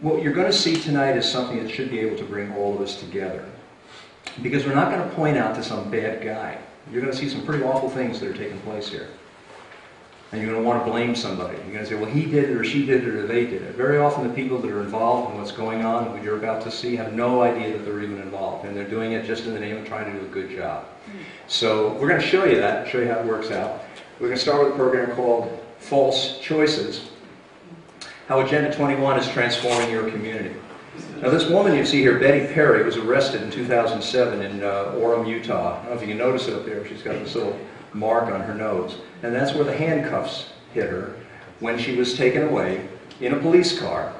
what you're going to see tonight is something that should be able to bring all of us together. Because we're not going to point out to some bad guy. You're going to see some pretty awful things that are taking place here. And you're going to want to blame somebody. You're going to say, well, he did it, or she did it, or they did it. Very often the people that are involved in what's going on, and what you're about to see, have no idea that they're even involved. And they're doing it just in the name of trying to do a good job. So we're going to show you that, show you how it works out. We're going to start with a program called False Choices. How Agenda 21 is transforming your community. Now this woman you see here, Betty Perry, was arrested in 2007 in Orem, Utah. I don't know if you can notice it up there. She's got this little mark on her nose. And that's where the handcuffs hit her when she was taken away in a police car,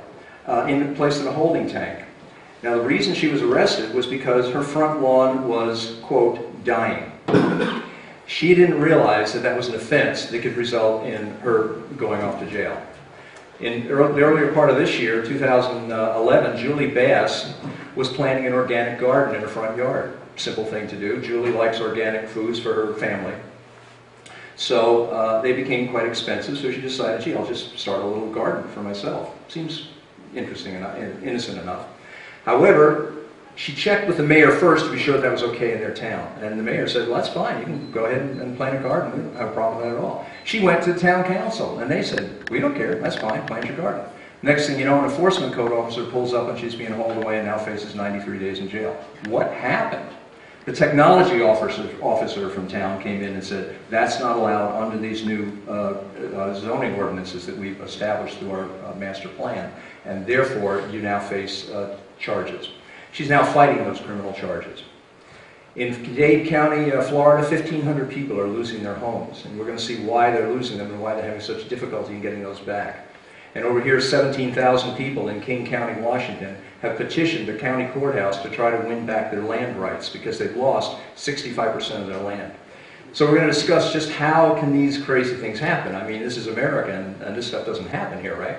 placed in a holding tank. Now the reason she was arrested was because her front lawn was, quote, dying. She didn't realize that that was an offense that could result in her going off to jail. In the earlier part of this year, 2011, Julie Bass was planting an organic garden in her front yard. Simple thing to do. Julie likes organic foods for her family. So they became quite expensive, so she decided, gee, I'll just start a little garden for myself. Seems interesting enough, innocent enough. However, she checked with the mayor first to be sure that was okay in their town. And the mayor said, well, that's fine. You can go ahead and plant a garden. We don't have a problem with that at all. She went to the town council, and they said, we don't care. That's fine. Plant your garden. Next thing you know, an enforcement code officer pulls up, and she's being hauled away and now faces 93 days in jail. What happened? The technology officer from town came in and said, that's not allowed under these new zoning ordinances that we've established through our master plan, and therefore you now face charges. She's now fighting those criminal charges. In Dade County, Florida, 1,500 people are losing their homes, and we're going to see why they're losing them and why they're having such difficulty in getting those back. And over here, 17,000 people in King County, Washington, have petitioned the county courthouse to try to win back their land rights because they've lost 65% of their land. So we're going to discuss just how can these crazy things happen. I mean, this is America, and this stuff doesn't happen here, right?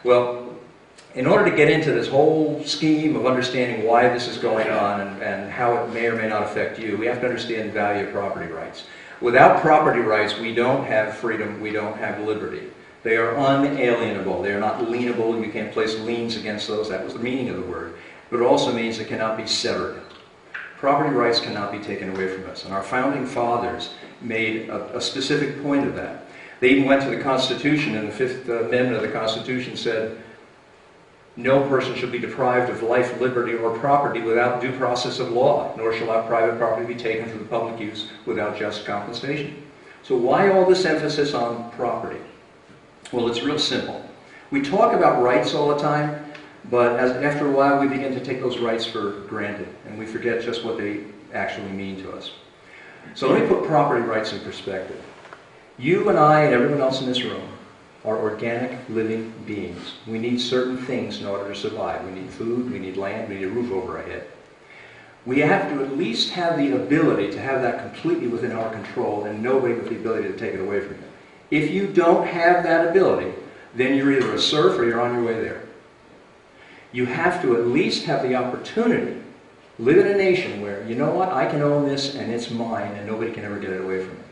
Well, in order to get into this whole scheme of understanding why this is going on and how it may or may not affect you, we have to understand the value of property rights. Without property rights, we don't have freedom, we don't have liberty. They are unalienable. They are not lienable. You can't place liens against those. That was the meaning of the word. But it also means it cannot be severed. Property rights cannot be taken away from us. And our founding fathers made a specific point of that. They even went to the Constitution, and the Fifth Amendment of the Constitution said, no person shall be deprived of life, liberty, or property without due process of law, nor shall our private property be taken for the public use without just compensation. So why all this emphasis on property? Well, it's real simple. We talk about rights all the time, but after a while we begin to take those rights for granted, and we forget just what they actually mean to us. So let me put property rights in perspective. You and I and everyone else in this room are organic, living beings. We need certain things in order to survive. We need food, we need land, we need a roof over our head. We have to at least have the ability to have that completely within our control, and nobody with the ability to take it away from you. If you don't have that ability, then you're either a serf or you're on your way there. You have to at least have the opportunity, live in a nation where, you know what, I can own this and it's mine and nobody can ever get it away from me.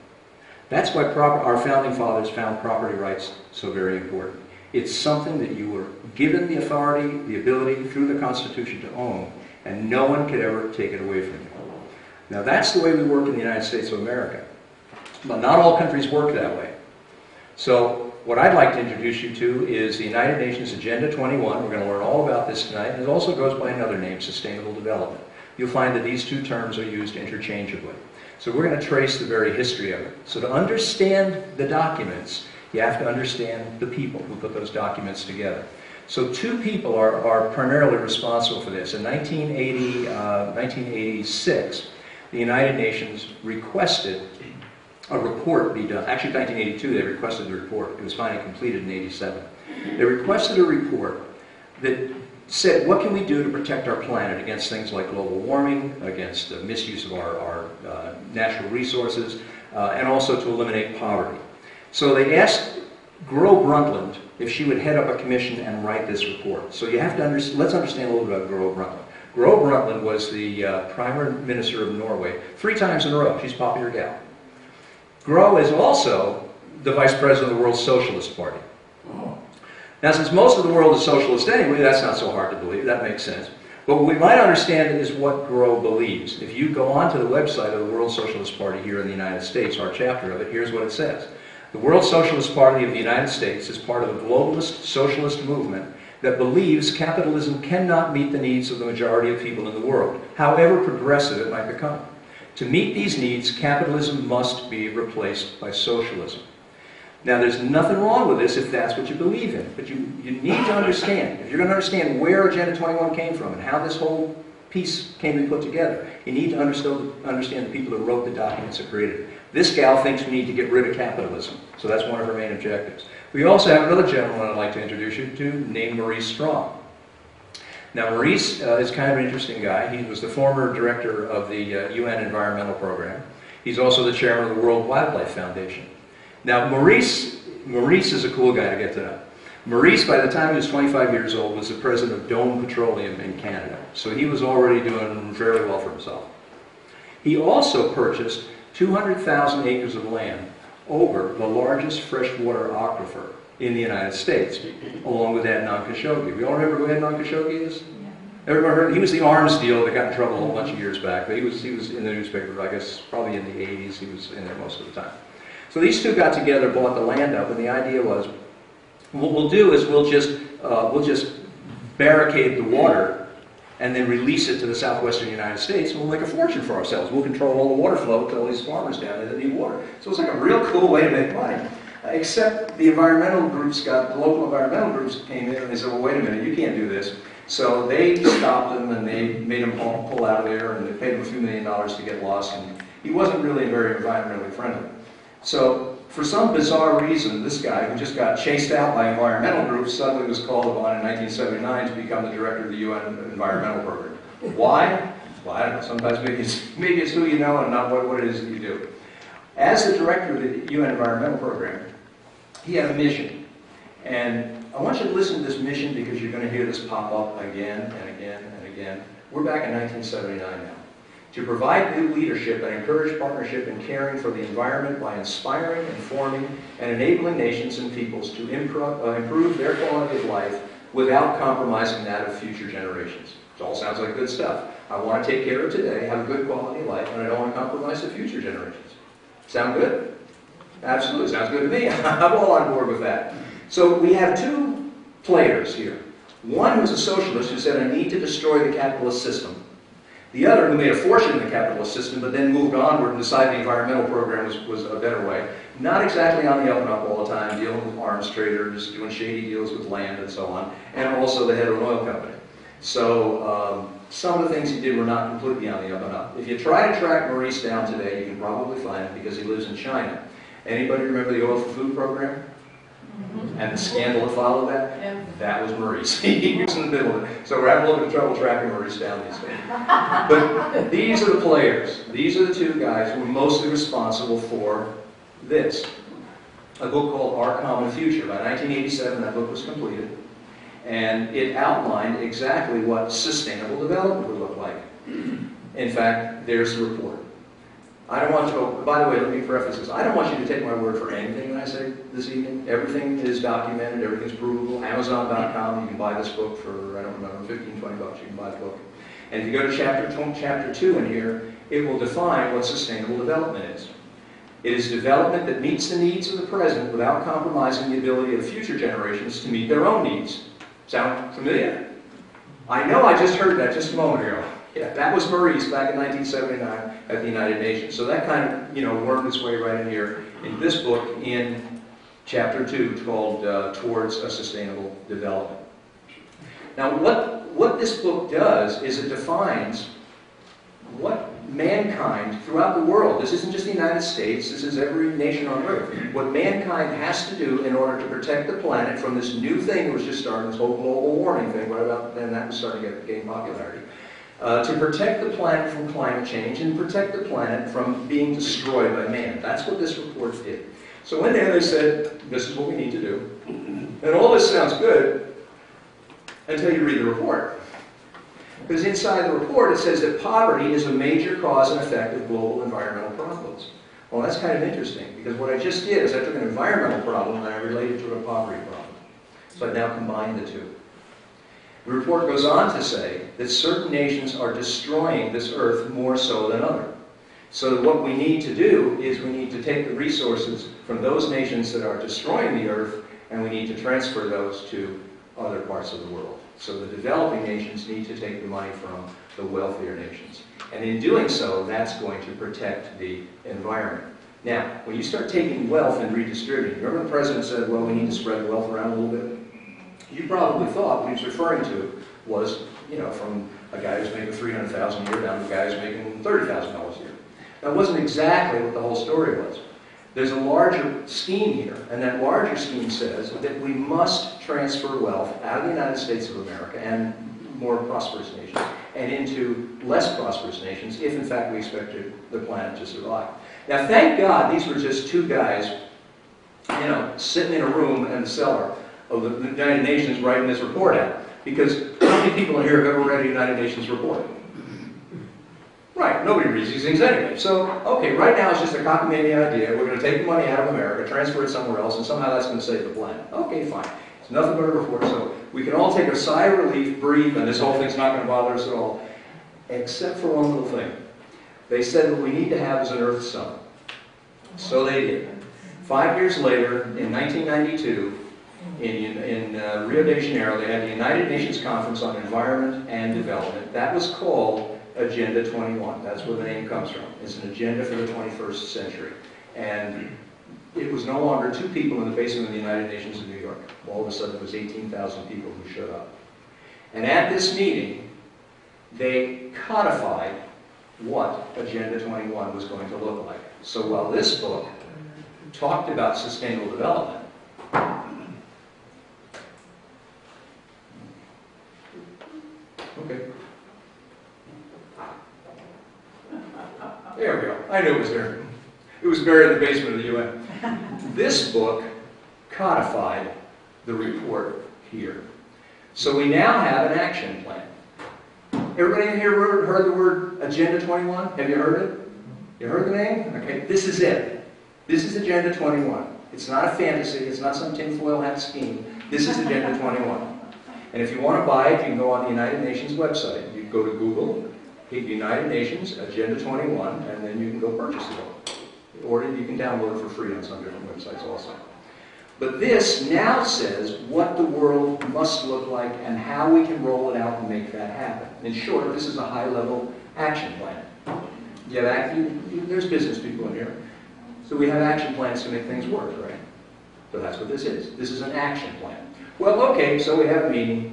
That's why our founding fathers found property rights so very important. It's something that you were given the authority, the ability through the Constitution to own, and no one could ever take it away from you. Now that's the way we work in the United States of America. But not all countries work that way. So what I'd like to introduce you to is the United Nations Agenda 21. We're going to learn all about this tonight. And it also goes by another name, Sustainable Development. You'll find that these two terms are used interchangeably. So we're going to trace the very history of it. So to understand the documents, you have to understand the people who put those documents together. So two people are primarily responsible for this. In 1986, the United Nations requested a report be done. Actually, in 1982, they requested the report. It was finally completed in 87. They requested a report that said, what can we do to protect our planet against things like global warming, against the misuse of our natural resources, and also to eliminate poverty. So they asked Gro Brundtland if she would head up a commission and write this report. So you have to let's understand a little bit about Gro Brundtland. Gro Brundtland was the Prime Minister of Norway 3 times in a row. She's a popular gal. Gro is also the Vice President of the World Socialist Party. Now, since most of the world is socialist anyway, that's not so hard to believe. That makes sense. But what we might understand is what Grow believes. If you go onto the website of the World Socialist Party here in the United States, our chapter of it, here's what it says. The World Socialist Party of the United States is part of a globalist socialist movement that believes capitalism cannot meet the needs of the majority of people in the world, however progressive it might become. To meet these needs, capitalism must be replaced by socialism. Now, there's nothing wrong with this if that's what you believe in, but you need to understand, if you're going to understand where Agenda 21 came from and how this whole piece came to be put together, you need to understand the people that wrote the documents that created it. This gal thinks we need to get rid of capitalism, so that's one of her main objectives. We also have another gentleman I'd like to introduce you to named Maurice Strong. Now, Maurice is kind of an interesting guy. He was the former director of the UN Environmental Program. He's also the chairman of the World Wildlife Foundation. Now, Maurice is a cool guy to get to know. Maurice, by the time he was 25 years old, was the president of Dome Petroleum in Canada. So he was already doing very well for himself. He also purchased 200,000 acres of land over the largest freshwater aquifer in the United States, along with Adnan Khashoggi. We all remember who Adnan Khashoggi is? Yeah. Everyone heard? He was the arms deal that got in trouble a whole bunch of years back. But he was in the newspaper, I guess, probably in the 80s. He was in there most of the time. So these two got together, bought the land up, and the idea was, what we'll do is we'll just barricade the water and then release it to the southwestern United States, and we'll make a fortune for ourselves. We'll control all the water flow to all these farmers down there that need water. So it's like a real cool way to make money. Except the environmental groups the local environmental groups came in and they said, well, wait a minute, you can't do this. So they stopped him and they made him pull out of there, and they paid him a few $1 million to get lost, and he wasn't really very environmentally friendly. So, for some bizarre reason, this guy, who just got chased out by environmental groups, suddenly was called upon in 1979 to become the director of the UN Environmental Program. Why? Well, I don't know. Sometimes maybe it's who you know and not what it is that you do. As the director of the UN Environmental Program, he had a mission. And I want you to listen to this mission because you're going to hear this pop up again and again and again. We're back in 1979 now. To provide new leadership and encourage partnership in caring for the environment by inspiring, informing, and enabling nations and peoples to improve their quality of life without compromising that of future generations. It all sounds like good stuff. I want to take care of today, have a good quality of life, and I don't want to compromise the future generations. Sound good? Absolutely, sounds good to me. I'm all on board with that. So we have two players here. One was a socialist who said, I need to destroy the capitalist system. The other, who made a fortune in the capitalist system, but then moved onward and decided the environmental program was a better way. Not exactly on the up and up all the time, dealing with arms traders, doing shady deals with land and so on, and also the head of an oil company. So some of the things he did were not completely on the up and up. If you try to track Maurice down today, you can probably find him because he lives in China. Anybody remember the Oil for Food program? And the scandal that followed that? Yeah. That was Maurice. He was in the middle of it. So we're having a little bit of trouble tracking Maurice down these days. But these are the players. These are the two guys who are mostly responsible for this. A book called Our Common Future. By 1987, that book was completed. And it outlined exactly what sustainable development would look like. In fact, there's the report. I don't want you, by the way, let me preface this. I don't want you to take my word for anything that I say this evening. Everything is documented, everything's provable. Amazon.com, you can buy this book for, I don't remember, 15, 20 bucks, you can buy the book. And if you go to chapter 2 in here, it will define what sustainable development is. It is development that meets the needs of the present without compromising the ability of future generations to meet their own needs. Sound familiar? I know I just heard that just a moment ago. Yeah, that was Maurice back in 1979 at the United Nations. So that kind of, wormed its way right in here in this book in chapter 2 called Towards a Sustainable Development. Now, what this book does is it defines what mankind throughout the world, this isn't just the United States, this is every nation on earth, what mankind has to do in order to protect the planet from this new thing that was just starting, this whole global warming thing, what about then that was starting to gain popularity. To protect the planet from climate change and protect the planet from being destroyed by man. That's what this report did. So in there they said, this is what we need to do. And all this sounds good until you read the report. Because inside the report it says that poverty is a major cause and effect of global environmental problems. Well, that's kind of interesting, because what I just did is I took an environmental problem and I related it to a poverty problem. So I now combine the two. The report goes on to say that certain nations are destroying this earth more so than others. So what we need to do is we need to take the resources from those nations that are destroying the earth, and we need to transfer those to other parts of the world. So the developing nations need to take the money from the wealthier nations. And in doing so, that's going to protect the environment. Now, when you start taking wealth and redistributing, remember the president said, well, we need to spread wealth around a little bit? You probably thought what he was referring to was, from a guy who's making $300,000 a year down to a guy who's making $30,000 a year. That wasn't exactly what the whole story was. There's a larger scheme here, and that larger scheme says that we must transfer wealth out of the United States of America and more prosperous nations and into less prosperous nations if, in fact, we expect the planet to survive. Now, thank God these were just two guys, sitting in a room in the cellar of the United Nations writing this report out. Because how many people in here have ever read a United Nations report? Right, nobody reads these things anyway. So, okay, right now it's just a cockamamie idea. We're going to take the money out of America, transfer it somewhere else, and somehow that's going to save the planet. Okay, fine. It's nothing but a report. So we can all take a sigh of relief, breathe, and this whole thing's not going to bother us at all. Except for one little thing. They said what we need to have is an Earth Summit. So they did. 5 years later, in 1992, in Rio de Janeiro, they had the United Nations Conference on Environment and Development. That was called Agenda 21. That's where the name comes from. It's an agenda for the 21st century. And it was no longer two people in the basement of the United Nations in New York. All of a sudden, it was 18,000 people who showed up. And at this meeting, they codified what Agenda 21 was going to look like. So while this book talked about sustainable development, okay. There we go. I knew it was there. It was buried in the basement of the UN. This book codified the report here. So we now have an action plan. Everybody in here heard the word Agenda 21? Have you heard it? You heard the name? Okay, this is it. This is Agenda 21. It's not a fantasy. It's not some tinfoil hat scheme. This is Agenda 21. And if you want to buy it, you can go on the United Nations website. You go to Google, hit United Nations Agenda 21, and then you can go purchase the book. Or you can download it for free on some different websites also. But this now says what the world must look like and how we can roll it out and make that happen. In short, this is a high-level action plan. There's business people in here. So we have action plans to make things work, right? So that's what this is. This is an action plan. Well, okay, so we have a meeting.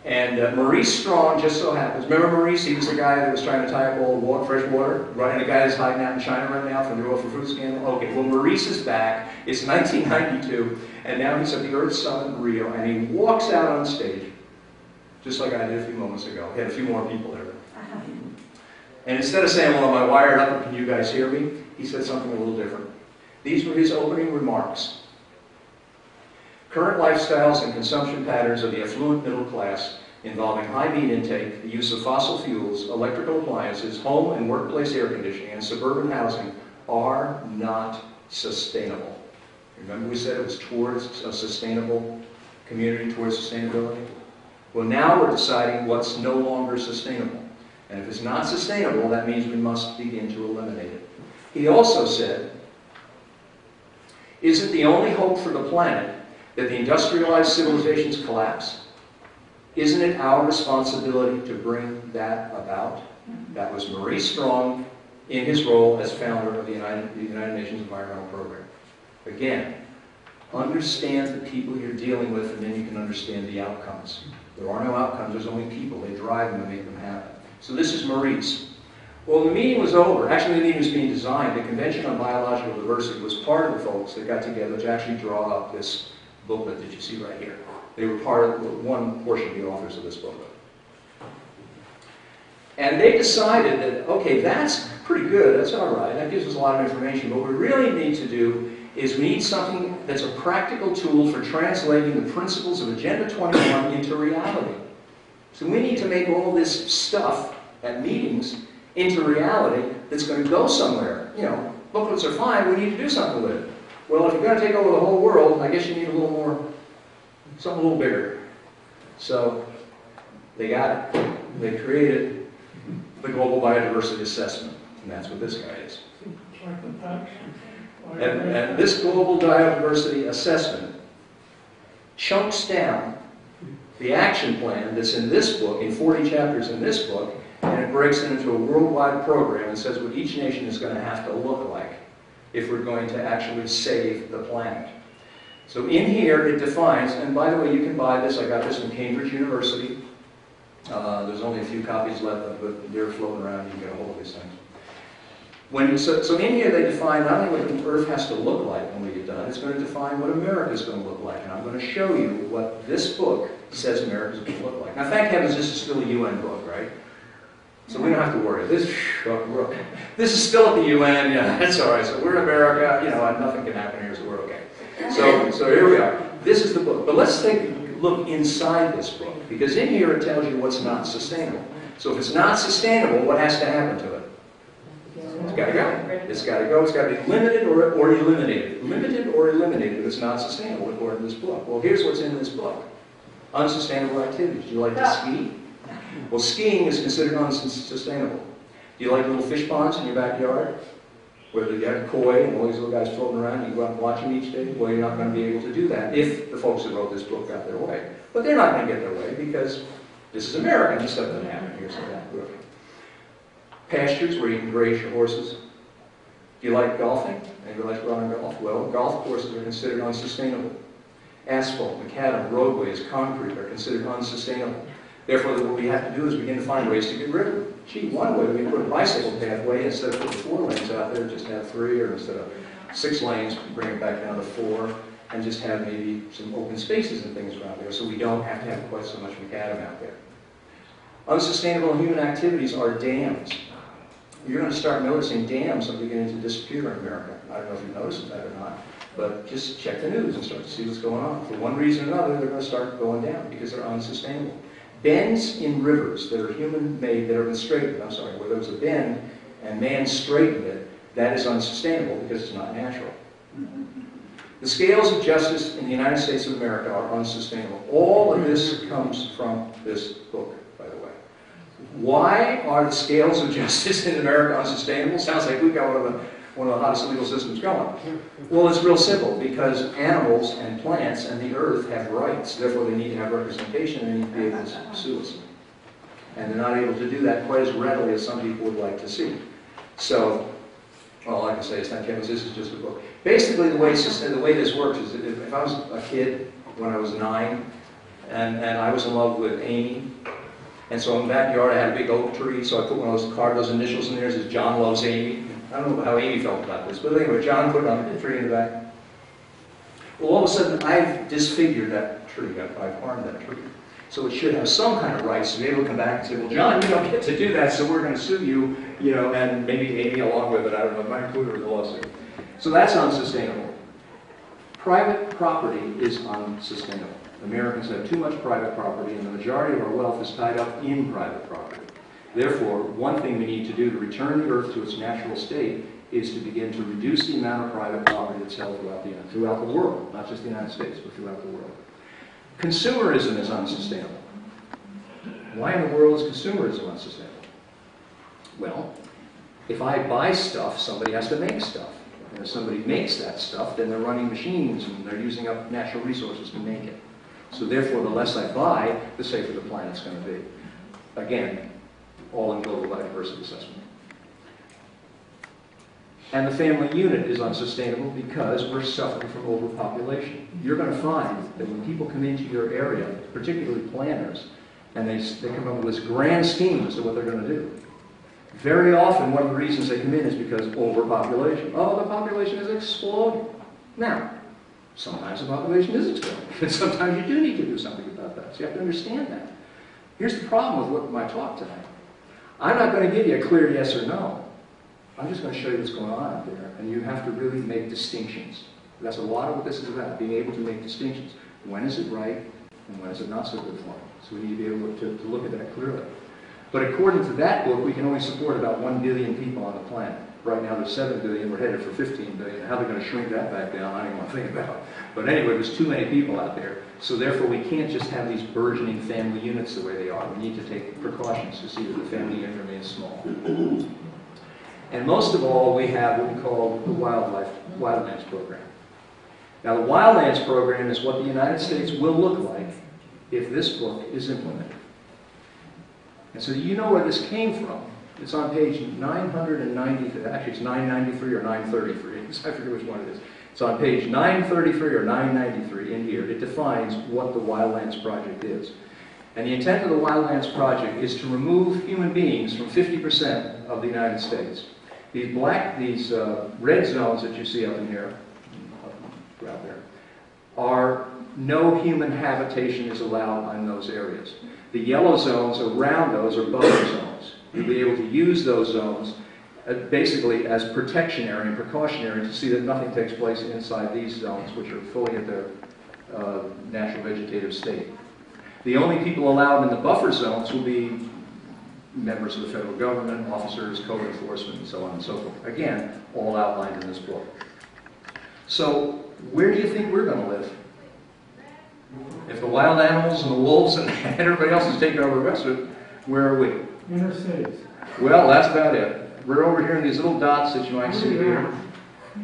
And Maurice Strong just so happens. Remember Maurice? He was the guy that was trying to tie up all the fresh water, right? And the guy that's hiding out in China right now from the oil for food scandal. Okay, well, Maurice is back. It's 1992, and now he's at the Earth Summit in Rio, and he walks out on stage, just like I did a few moments ago. He had a few more people there. And instead of saying, well, am I wired up, or can you guys hear me? He said something a little different. These were his opening remarks. Current lifestyles and consumption patterns of the affluent middle class involving high meat intake, the use of fossil fuels, electrical appliances, home and workplace air conditioning, and suburban housing are not sustainable. Remember we said it was towards a sustainable community, towards sustainability? Well, now we're deciding what's no longer sustainable. And if it's not sustainable, that means we must begin to eliminate it. He also said, isn't the only hope for the planet that the industrialized civilizations collapse? Isn't it our responsibility to bring that about? That was Maurice Strong in his role as founder of the United Nations Environmental Program. Again, understand the people you're dealing with, and then you can understand the outcomes. There are no outcomes, there's only people. They drive them and make them happen. So this is Maurice. Well, the meeting was over. Actually, the meeting was being designed. The Convention on Biological Diversity was part of the folks that got together to actually draw up this booklet that you see right here. They were part of one portion of the authors of this booklet. And they decided that, okay, that's pretty good, that's all right, that gives us a lot of information, but what we really need to do is we need something that's a practical tool for translating the principles of Agenda 21 into reality. So we need to make all this stuff at meetings into reality that's going to go somewhere. You know, booklets are fine, we need to do something with it. Well, if you're going to take over the whole world, I guess you need a little more something a little bigger. So they got it. They created the Global Biodiversity Assessment, and that's what this guy is. And this Global Biodiversity Assessment chunks down the action plan that's in this book, in 40 chapters in this book, and it breaks it into a worldwide program and says what each nation is going to have to look like if we're going to actually save the planet. So in here it defines, and by the way, you can buy this. I got this from Cambridge University. There's only a few copies left, but they're floating around. You can get a hold of these things. So in here they define not only what the Earth has to look like when we get done, it's going to define what America is going to look like. And I'm going to show you what this book says America is going to look like. Now, thank heavens this is still a UN book, right? So we don't have to worry. This is still at the UN. Yeah, that's all right. So we're America. You know, nothing can happen here, so we're okay. So here we are. This is the book. But let's take a look inside this book, because in here it tells you what's not sustainable. So if it's not sustainable, what has to happen to it? It's got to go. It's got to go. It's got to be limited or eliminated. Limited or eliminated if it's not sustainable, according to this book. Well, here's what's in this book. Unsustainable activities. Do you like to ski? Well, skiing is considered unsustainable. Do you like little fish ponds in your backyard? Where you have koi and all these little guys floating around, you go out and watch them each day? Well, you're not going to be able to do that if the folks that wrote this book got their way. But they're not going to get their way because this is America. This stuff doesn't happen here, so that good. Pastures where you can graze your horses. Do you like golfing? Anybody like running golf? Well, golf courses are considered unsustainable. Asphalt, macadam, roadways, concrete are considered unsustainable. Therefore, what we have to do is begin to find ways to get rid of them. Gee, one way we put a bicycle pathway, instead of putting 4 lanes out there, just have 3, or instead of 6 lanes, bring it back down to 4, and just have maybe some open spaces and things around there, so we don't have to have quite so much macadam out there. Unsustainable human activities are dams. You're going to start noticing dams are beginning to disappear in America. I don't know if you've noticed that or not, but just check the news and start to see what's going on. For one reason or another, they're going to start going down because they're unsustainable. Bends in rivers that are human-made, that have been straightened, where there was a bend and man straightened it, that is unsustainable because it's not natural. The scales of justice in the United States of America are unsustainable. All of this comes from this book, by the way. Why are the scales of justice in America unsustainable? Sounds like we've got one of the hottest legal systems going. Well, it's real simple, because animals and plants and the earth have rights. Therefore, they need to have representation and they need to be able to sue us. And they're not able to do that quite as readily as some people would like to see. So, all I can say is thank heavens this is just a book. Basically, the way this works is that if I was a kid when I was 9, and I was in love with Amy, and so in the backyard I had a big oak tree, so I put one of those, carved those initials in there, it says John loves Amy. I don't know how Amy felt about this, but anyway, John put it on the tree in the back. Well, all of a sudden, I've disfigured that tree. I've harmed that tree. So it should have some kind of rights to be able to come back and say, well, John, you don't get to do that, so we're going to sue you, and maybe Amy along with it. I don't know, it might include her in the lawsuit. So that's unsustainable. Private property is unsustainable. Americans have too much private property, and the majority of our wealth is tied up in private property. Therefore, one thing we need to do to return the earth to its natural state is to begin to reduce the amount of private property that's held throughout the world, not just the United States, but throughout the world. Consumerism is unsustainable. Why in the world is consumerism unsustainable? Well, if I buy stuff, somebody has to make stuff. And if somebody makes that stuff, then they're running machines and they're using up natural resources to make it. So therefore, the less I buy, the safer the planet's going to be. Again, all in Global Biodiversity Assessment. And the family unit is unsustainable because we're suffering from overpopulation. You're going to find that when people come into your area, particularly planners, and they come up with this grand scheme as to what they're going to do, very often one of the reasons they come in is because overpopulation. Oh, the population is exploding. Now, sometimes the population is exploding, and sometimes you do need to do something about that. So you have to understand that. Here's the problem with my talk tonight. I'm not going to give you a clear yes or no. I'm just going to show you what's going on out there, and you have to really make distinctions. That's a lot of what this is about, being able to make distinctions. When is it right, and when is it not so good for me? So we need to be able to look at that clearly. But according to that book, we can only support about 1 billion people on the planet. Right now there's 7 billion, we're headed for 15 billion. How they're going to shrink that back down, I don't even want to think about. But anyway, there's too many people out there. So therefore, we can't just have these burgeoning family units the way they are. We need to take precautions to see that the family unit remains small. And most of all, we have what we call the Wildlands Program. Now, the Wildlands Program is what the United States will look like if this book is implemented. And so you know where this came from. It's on page 993, actually it's 993 or 933, I forget which one it is. It's on page 933 or 993 in here. It defines what the Wildlands Project is. And the intent of the Wildlands Project is to remove human beings from 50% of the United States. These red zones that you see up in here, out there, are no human habitation is allowed in those areas. The yellow zones around those are buffer zones. You'll be able to use those zones basically as protection area and precautionary to see that nothing takes place inside these zones, which are fully at their natural vegetative state. The only people allowed in the buffer zones will be members of the federal government, officers, code enforcement, and so on and so forth. Again, all outlined in this book. So, where do you think we're going to live? If the wild animals and the wolves and everybody else is taking over the rest of it, where are we? Inner cities. Well, that's about it. We're over here in these little dots that you might see here.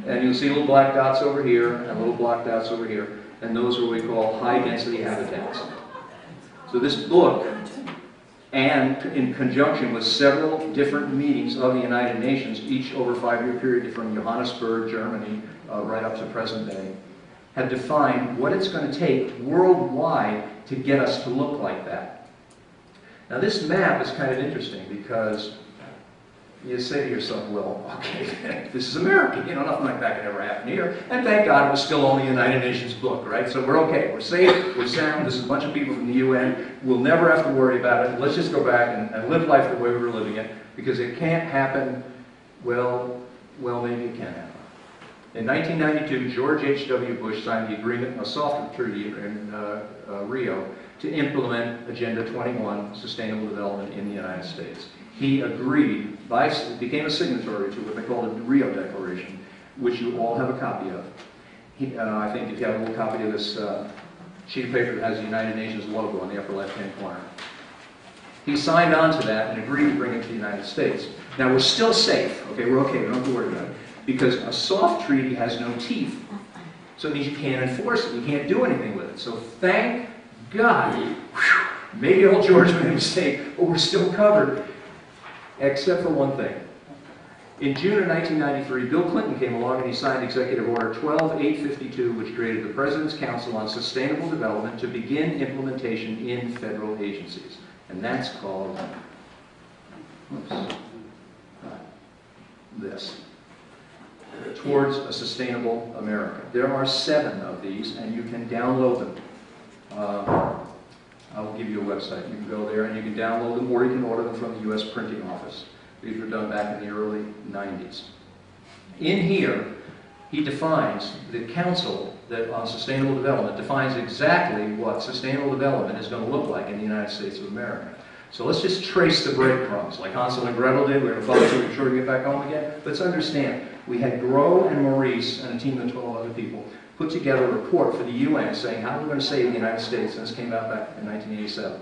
And you'll see little black dots over here and little black dots over here. And those are what we call high-density habitats. So this book, and in conjunction with several different meetings of the United Nations, each over a 5-year period from Johannesburg, Germany, right up to present day, have defined what it's going to take worldwide to get us to look like that. Now this map is kind of interesting because you say to yourself, well, okay, this is America. You know, nothing like that could ever happen here. And thank God it was still only a United Nations book, right? So we're okay. We're safe. We're sound. This is a bunch of people from the UN. We'll never have to worry about it. Let's just go back and live life the way we were living it, because it can't happen. Well, maybe it can happen. In 1992, George H.W. Bush signed the agreement, a soft treaty in Rio, to implement Agenda 21, Sustainable Development in the United States. He agreed, became a signatory to what they call the Rio Declaration, which you all have a copy of. I think if you have a little copy of this sheet of paper that has the United Nations logo in the upper left-hand corner. He signed on to that and agreed to bring it to the United States. Now, we're still safe. Okay, we're okay. We don't have to worry about it. Because a soft treaty has no teeth. So it means you can't enforce it. You can't do anything with it. So thank God. Whew, maybe old George made a mistake, but we're still covered. Except for one thing. In June of 1993, Bill Clinton came along and he signed Executive Order 12852, which created the President's Council on Sustainable Development to begin implementation in federal agencies. And that's called this. Towards a Sustainable America. There are 7 of these, and you can download them. I will give you a website. You can go there and you can download them, or you can order them from the U.S. Printing Office. These were done back in the early 90s. In here, he defines, the Council on Sustainable Development defines exactly what sustainable development is going to look like in the United States of America. So let's just trace the breadcrumbs, like Hansel and Gretel did. We're going to follow through, make sure we get back home again. Let's understand, we had Grow and Maurice and a team of 12 other people put together a report for the UN saying how we're going to save the United States, and this came out back in 1987.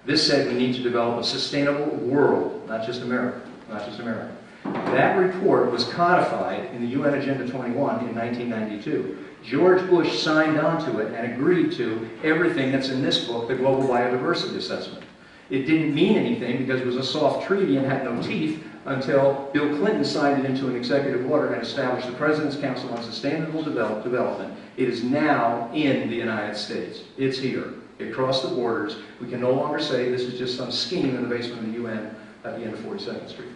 This said we need to develop a sustainable world, not just America, not just America. That report was codified in the UN Agenda 21 in 1992. George Bush signed on to it and agreed to everything that's in this book, the Global Biodiversity Assessment. It didn't mean anything because it was a soft treaty and had no teeth until Bill Clinton signed it into an executive order and established the President's Council on Sustainable Development. It is now in the United States. It's here. It crossed the borders. We can no longer say this is just some scheme in the basement of the UN at the end of 42nd Street.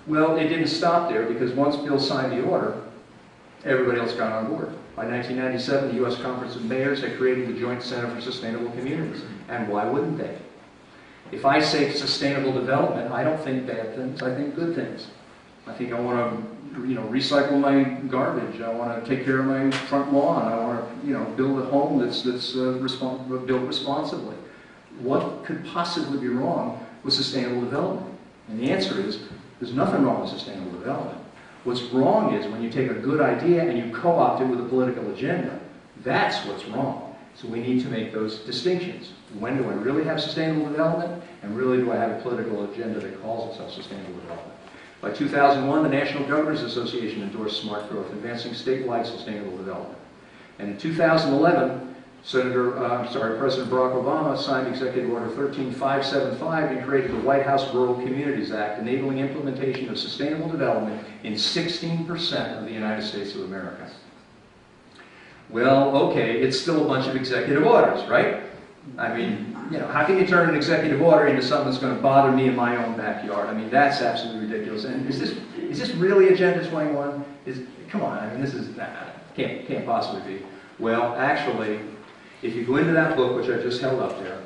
Well, it didn't stop there, because once Bill signed the order, everybody else got on board. By 1997, the U.S. Conference of Mayors had created the Joint Center for Sustainable Communities. And why wouldn't they? If I say sustainable development, I don't think bad things, I think good things. I think I want to, recycle my garbage. I want to take care of my front lawn. I want to, build a home that's built responsibly. What could possibly be wrong with sustainable development? And the answer is, there's nothing wrong with sustainable development. What's wrong is when you take a good idea and you co-opt it with a political agenda. That's what's wrong. So we need to make those distinctions. When do I really have sustainable development, and really do I have a political agenda that calls itself sustainable development? By 2001, the National Governors Association endorsed smart growth, advancing statewide sustainable development. And in 2011, President Barack Obama signed Executive Order 13575 and created the White House Rural Communities Act, enabling implementation of sustainable development in 16% of the United States of America. Well, okay, it's still a bunch of executive orders, right? I mean, how can you turn an executive order into something that's going to bother me in my own backyard? I mean, that's absolutely ridiculous. And is this really Agenda 21? Come on, I mean, this is, can't possibly be. Well, actually, if you go into that book, which I just held up there,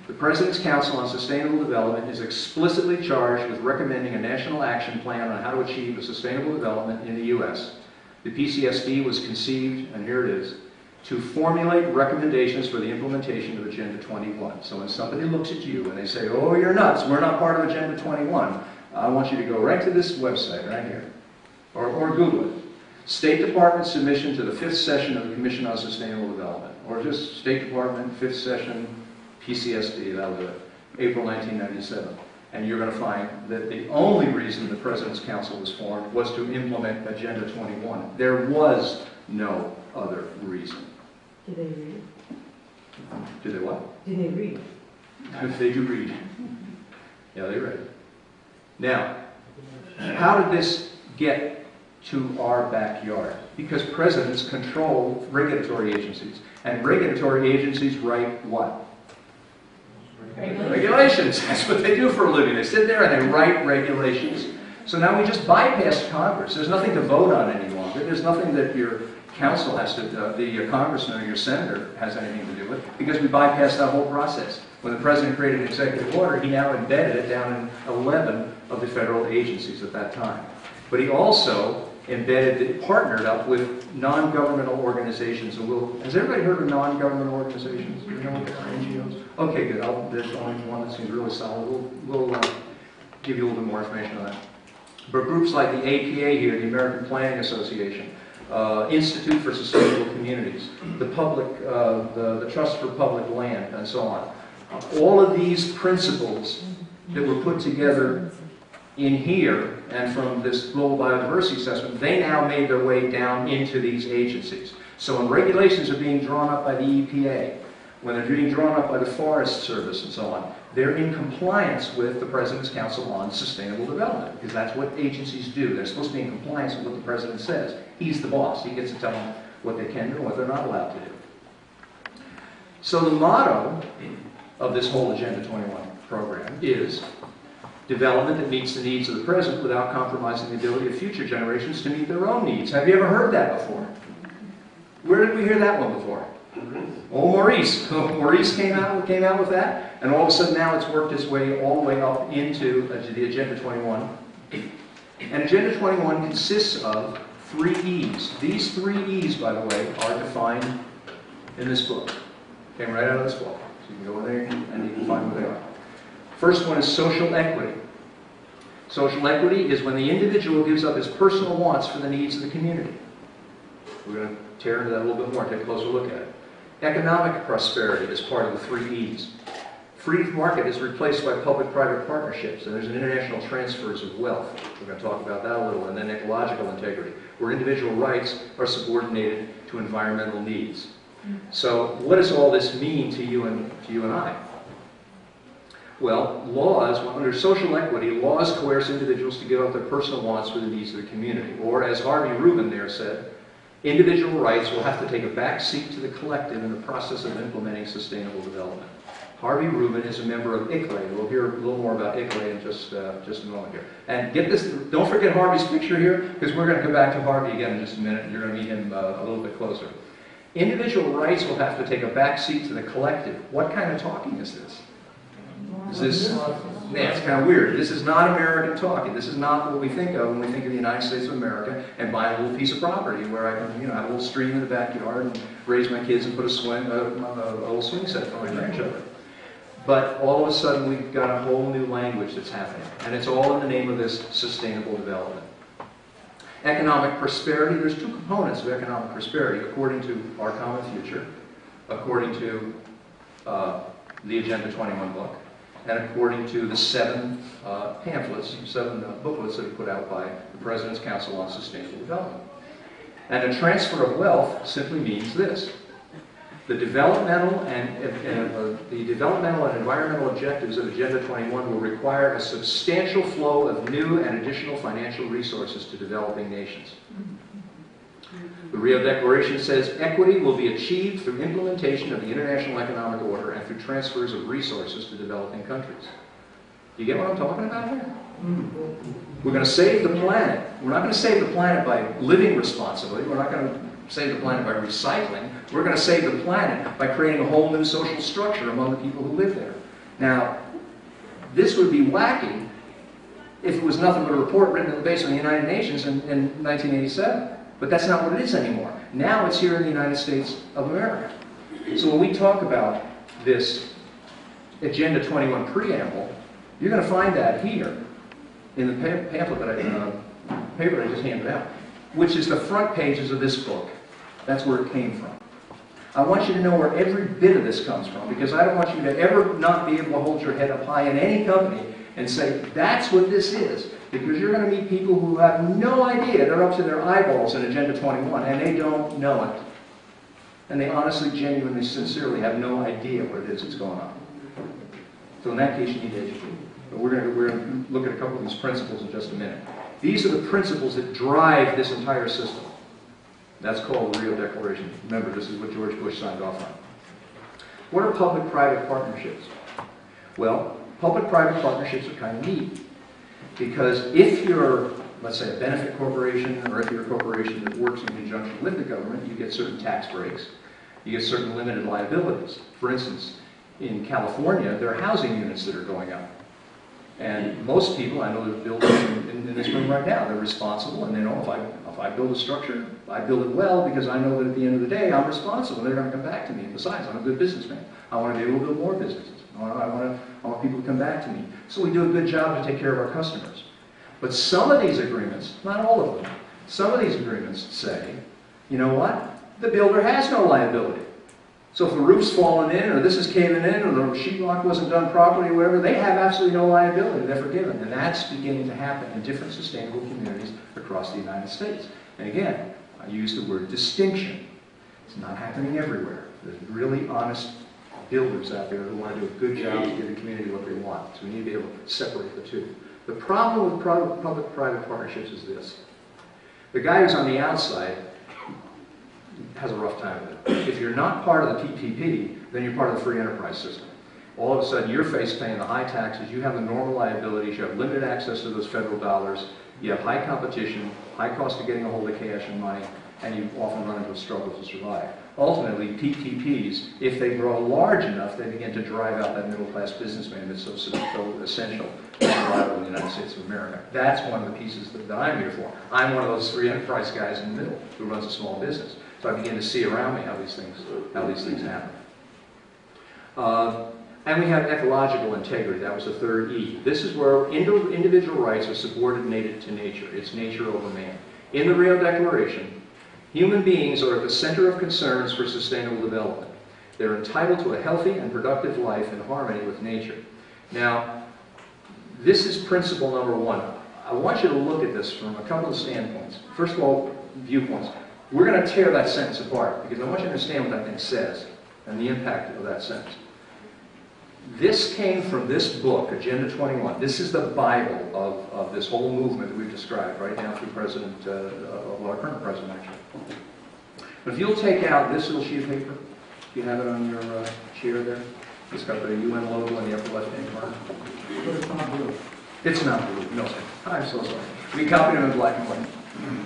the President's Council on Sustainable Development is explicitly charged with recommending a national action plan on how to achieve a sustainable development in the U.S. The PCSD was conceived, and here it is, to formulate recommendations for the implementation of Agenda 21. So when somebody looks at you and they say, oh, you're nuts, we're not part of Agenda 21, I want you to go right to this website right here, or Google it. State Department submission to the 5th session of the Commission on Sustainable Development, or just State Department 5th session PCSD, that'll do it, April 1997. And you're going to find that the only reason the President's Council was formed was to implement Agenda 21. There was no other reason. Did they read? Do they what? Did they read? They do read. Yeah, they read. Now, how did this get to our backyard? Because presidents control regulatory agencies. And regulatory agencies write what? Regulations. That's what they do for a living. They sit there and they write regulations. So now we just bypassed Congress. There's nothing to vote on any longer. There's nothing that your council has to, the congressman or your senator has anything to do with, because we bypassed that whole process. When the president created an executive order, he now embedded it down in 11 of the federal agencies at that time. But he also partnered up with non-governmental organizations. And has everybody heard of non-governmental organizations? Do you know what they are? NGOs? Okay, good. There's only one that seems really solid. We'll give you a little bit more information on that. But groups like the APA here, the American Planning Association, Institute for Sustainable Communities, the Trust for Public Land, and so on. All of these principles that were put together in here and from this global biodiversity assessment, they now made their way down into these agencies. So when regulations are being drawn up by the EPA, when they're being drawn up by the Forest Service and so on, they're in compliance with the President's Council on Sustainable Development, because that's what agencies do. They're supposed to be in compliance with what the President says. He's the boss. He gets to tell them what they can do and what they're not allowed to do. So the motto of this whole Agenda 21 program is development that meets the needs of the present without compromising the ability of future generations to meet their own needs. Have you ever heard that before? Where did we hear that one before? Oh, Maurice. Maurice came out with that, and all of a sudden now it's worked its way all the way up into the Agenda 21. And Agenda 21 consists of 3 E's. These 3 E's, by the way, are defined in this book. Came right out of this book. So you can go in there and you can find what they are. First one is social equity. Social equity is when the individual gives up his personal wants for the needs of the community. We're going to tear into that a little bit more, take a closer look at it. Economic prosperity is part of the 3 E's. Free market is replaced by public-private partnerships, and there's an international transfers of wealth. We're going to talk about that a little. And then ecological integrity, where individual rights are subordinated to environmental needs. So what does all this mean to you and I? Well, laws, under social equity, laws coerce individuals to give up their personal wants for the needs of the community. Or, as Harvey Rubin there said, individual rights will have to take a back seat to the collective in the process of implementing sustainable development. Harvey Rubin is a member of ICLEI. We'll hear a little more about ICLEI in just a moment here. And get this, don't forget Harvey's picture here, because we're going to come back to Harvey again in just a minute, and you're going to meet him a little bit closer. Individual rights will have to take a back seat to the collective. What kind of talking is this? Is this, yeah, it's kind of weird. This is not American talking. This is not what we think of when we think of the United States of America and buy a little piece of property where I can, have a little stream in the backyard and raise my kids and put a little swing set for my grandchildren. But all of a sudden we've got a whole new language that's happening. And it's all in the name of this sustainable development. Economic prosperity, there's two components of economic prosperity according to Our Common Future, according to the Agenda 21 book, and according to the seven booklets that are put out by the President's Council on Sustainable Development. And a transfer of wealth simply means this. The developmental and environmental objectives of Agenda 21 will require a substantial flow of new and additional financial resources to developing nations. The Rio Declaration says equity will be achieved through implementation of the international economic order and through transfers of resources to developing countries. You get what I'm talking about here? We're going to save the planet. We're not going to save the planet by living responsibly. We're not going to save the planet by recycling. We're going to save the planet by creating a whole new social structure among the people who live there. Now, this would be wacky if it was nothing but a report written in the basement of the United Nations in 1987. But that's not what it is anymore. Now it's here in the United States of America. So when we talk about this Agenda 21 preamble, you're going to find that here in the pamphlet that paper that I just handed out, which is the front pages of this book. That's where it came from. I want you to know where every bit of this comes from, because I don't want you to ever not be able to hold your head up high in any company and say, that's what this is. Because you're going to meet people who have no idea. They're up to their eyeballs in Agenda 21, and they don't know it. And they honestly, genuinely, sincerely have no idea what it is that's going on. So in that case, you need to educate. But we're going to look at a couple of these principles in just a minute. These are the principles that drive this entire system. That's called the Rio Declaration. Remember, this is what George Bush signed off on. What are public-private partnerships? Well, public-private partnerships are kind of neat. Because if you're, let's say, a benefit corporation, or if you're a corporation that works in conjunction with the government, you get certain tax breaks. You get certain limited liabilities. For instance, in California, there are housing units that are going up. And most people, I know there's builders in this room right now, they're responsible, and they know if I build a structure, I build it well because I know that at the end of the day, I'm responsible. They're going to come back to me. Besides, I'm a good businessman. I want to be able to build more businesses. I want people to come back to me. So we do a good job to take care of our customers. But some of these agreements, not all of them, some of these agreements say, you know what? The builder has no liability. So if the roof's fallen in, or this is caving in, or the sheetrock wasn't done properly, or whatever, they have absolutely no liability. They're forgiven. And that's beginning to happen in different sustainable communities across the United States. And again, I use the word distinction. It's not happening everywhere. There's really honest builders out there who want to do a good job to give the community what they want. So we need to be able to separate the two. The problem with public-private partnerships is this. The guy who's on the outside has a rough time with it. If you're not part of the PPP, then you're part of the free enterprise system. All of a sudden, you're paying the high taxes, you have the normal liabilities, you have limited access to those federal dollars, you have high competition, high cost of getting a hold of cash and money, and you often run into a struggle to survive. Ultimately, PPPs, if they grow large enough, they begin to drive out that middle-class businessman that's so essential to survival in the United States of America. That's one of the pieces that I'm here for. I'm one of those free enterprise guys in the middle who runs a small business. So I begin to see around me how these things happen. And we have ecological integrity. That was the third E. This is where individual rights are subordinated to nature. It's nature over man. In the Rio Declaration, human beings are at the center of concerns for sustainable development. They're entitled to a healthy and productive life in harmony with nature. Now, this is principle number one. I want you to look at this from a couple of standpoints. First of all, viewpoints. We're going to tear that sentence apart because I want you to understand what that thing says and the impact of that sentence. This came from this book, Agenda 21. This is the Bible of this whole movement that we've described right now through our current president, actually. But if you'll take out this little sheet of paper, you have it on your chair there. It's got the UN logo in the upper left-hand corner. But it's not blue. It's not blue. No, sir. I'm so sorry. We copied it in black and white.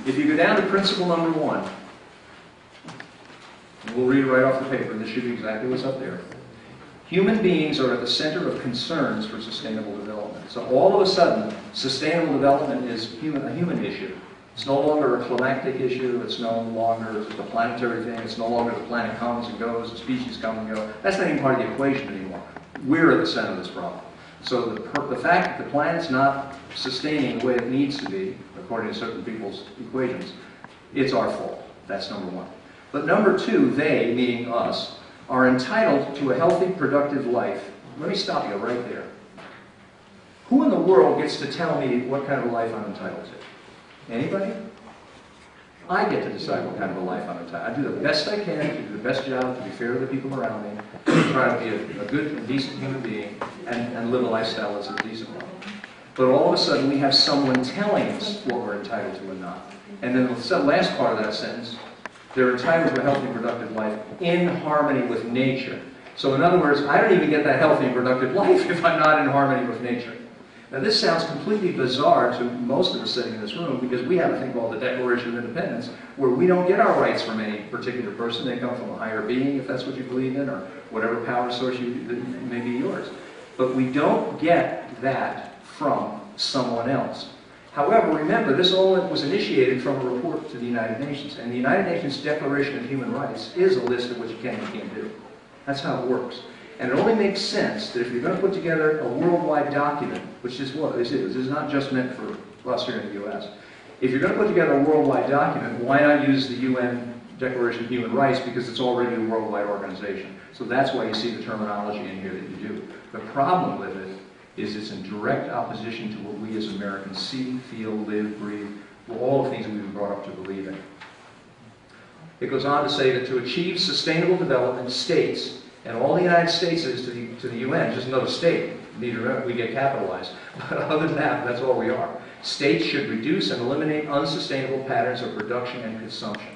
If you go down to principle number one, we'll read it right off the paper. This should be exactly what's up there. Human beings are at the center of concerns for sustainable development. So all of a sudden, sustainable development is a human issue. It's no longer a climactic issue. It's no longer just a planetary thing. It's no longer the planet comes and goes, the species come and go. That's not even part of the equation anymore. We're at the center of this problem. So the fact that the planet's not sustaining the way it needs to be, according to certain people's equations, it's our fault. That's number one. But number two, they, meaning us, are entitled to a healthy, productive life. Let me stop you right there. Who in the world gets to tell me what kind of life I'm entitled to? Anybody? I get to decide what kind of a life I'm entitled to. I do the best I can to do the best job, to be fair to the people around me, to try to be a good and decent human being, and live a lifestyle that's a decent one. But all of a sudden, we have someone telling us what we're entitled to and not. And then the last part of that sentence, they're entitled to a healthy, productive life in harmony with nature. So in other words, I don't even get that healthy and productive life if I'm not in harmony with nature. Now this sounds completely bizarre to most of us sitting in this room because we have a thing called the Declaration of Independence where we don't get our rights from any particular person. They come from a higher being, if that's what you believe in, or whatever power source may be yours. But we don't get that from someone else. However, remember, this all was initiated from a report to the United Nations. And the United Nations Declaration of Human Rights is a list of what you can and can't do. That's how it works. And it only makes sense that if you're going to put together a worldwide document, which is what this is not just meant for us here in the U.S. If you're going to put together a worldwide document, why not use the UN Declaration of Human Rights because it's already a worldwide organization. So that's why you see the terminology in here that you do. The problem with it is it's in direct opposition to what we as Americans see, feel, live, breathe, all the things that we've been brought up to believe in. It goes on to say that to achieve sustainable development, states, and all the United States is to the UN, just another state, neither we get capitalized. But other than that, that's all we are. States should reduce and eliminate unsustainable patterns of production and consumption.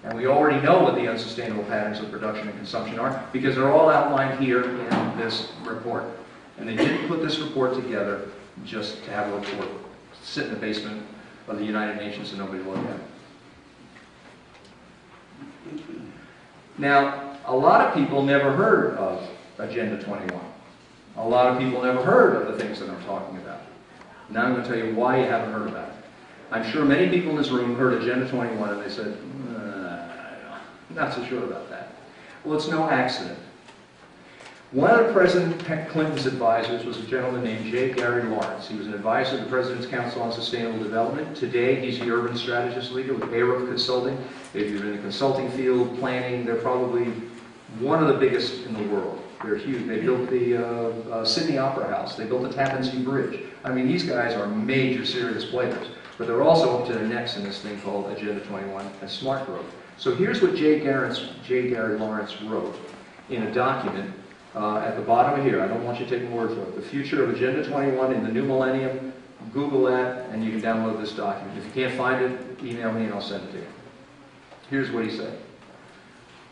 And we already know what the unsustainable patterns of production and consumption are because they're all outlined here in this report. And they didn't put this report together just to have a report sit in the basement of the United Nations and nobody look at it. Now, a lot of people never heard of Agenda 21. A lot of people never heard of the things that I'm talking about. Now I'm going to tell you why you haven't heard about it. I'm sure many people in this room heard Agenda 21 and they said, I'm not so sure about that. Well, it's no accident. One of President Clinton's advisors was a gentleman named J. Gary Lawrence. He was an advisor to the President's Council on Sustainable Development. Today, he's the urban strategist leader with Arup Consulting. If you're in the consulting field, planning, they're probably one of the biggest in the world. They're huge. They built the Sydney Opera House. They built the Tappan Zee Bridge. I mean, these guys are major, serious players. But they're also up to their necks in this thing called Agenda 21 and Smart Growth. So here's what J. Gary Lawrence wrote in a document at the bottom of here. I don't want you to take my word for it. The Future of Agenda 21 in the New Millennium. Google that, and you can download this document. If you can't find it, email me and I'll send it to you. Here's what he said.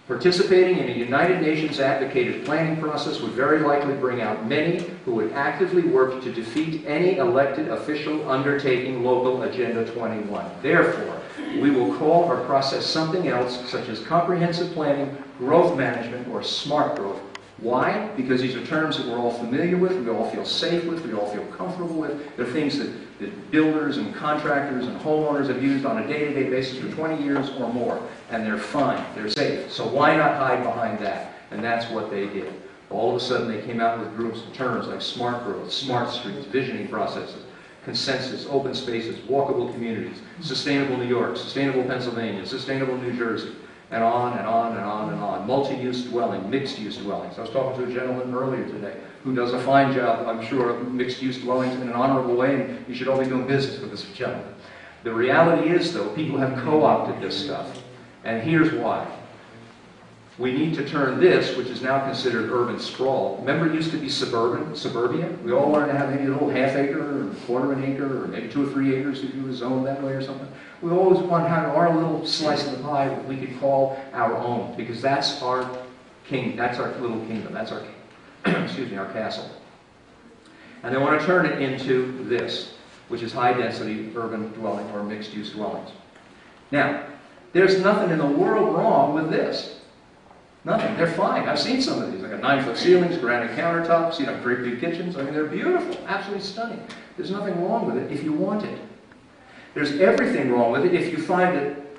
Participating in a United Nations advocated planning process would very likely bring out many who would actively work to defeat any elected official undertaking local Agenda 21. Therefore, we will call our process something else, such as comprehensive planning, growth management, or smart growth. Why? Because these are terms that we're all familiar with, we all feel safe with, we all feel comfortable with. They're things that builders and contractors and homeowners have used on a day-to-day basis for 20 years or more. And they're fine, they're safe. So why not hide behind that? And that's what they did. All of a sudden they came out with groups of terms like smart growth, smart streets, visioning processes, consensus, open spaces, walkable communities, sustainable New York, sustainable Pennsylvania, sustainable New Jersey. And on and on and on and on. Multi-use dwelling, mixed-use dwellings. I was talking to a gentleman earlier today who does a fine job, I'm sure, of mixed-use dwellings in an honorable way, and you should all be doing business with this gentleman. The reality is, though, people have co-opted this stuff. And here's why. We need to turn this, which is now considered urban sprawl. Remember it used to be suburbia? We all wanted to have maybe a little half acre or quarter of an acre or maybe 2 or 3 acres if you were zoned that way or something. We always want to have our little slice of the pie that we could call our own because that's our king, that's our little kingdom, that's our, excuse me, our castle. And they want to turn it into this, which is high density urban dwelling or mixed use dwellings. Now, there's nothing in the world wrong with this. Nothing. They're fine. I've seen some of these. They got 9-foot ceilings, granite countertops, great big kitchens. I mean, they're beautiful, absolutely stunning. There's nothing wrong with it if you want it. There's everything wrong with it if you find it.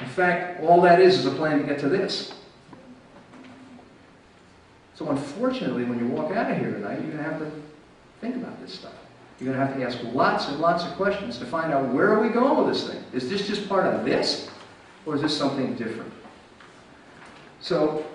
In fact, all that is a plan to get to this. So unfortunately, when you walk out of here tonight, you're going to have to think about this stuff. You're going to have to ask lots and lots of questions to find out, where are we going with this thing? Is this just part of this? Or is this something different? So,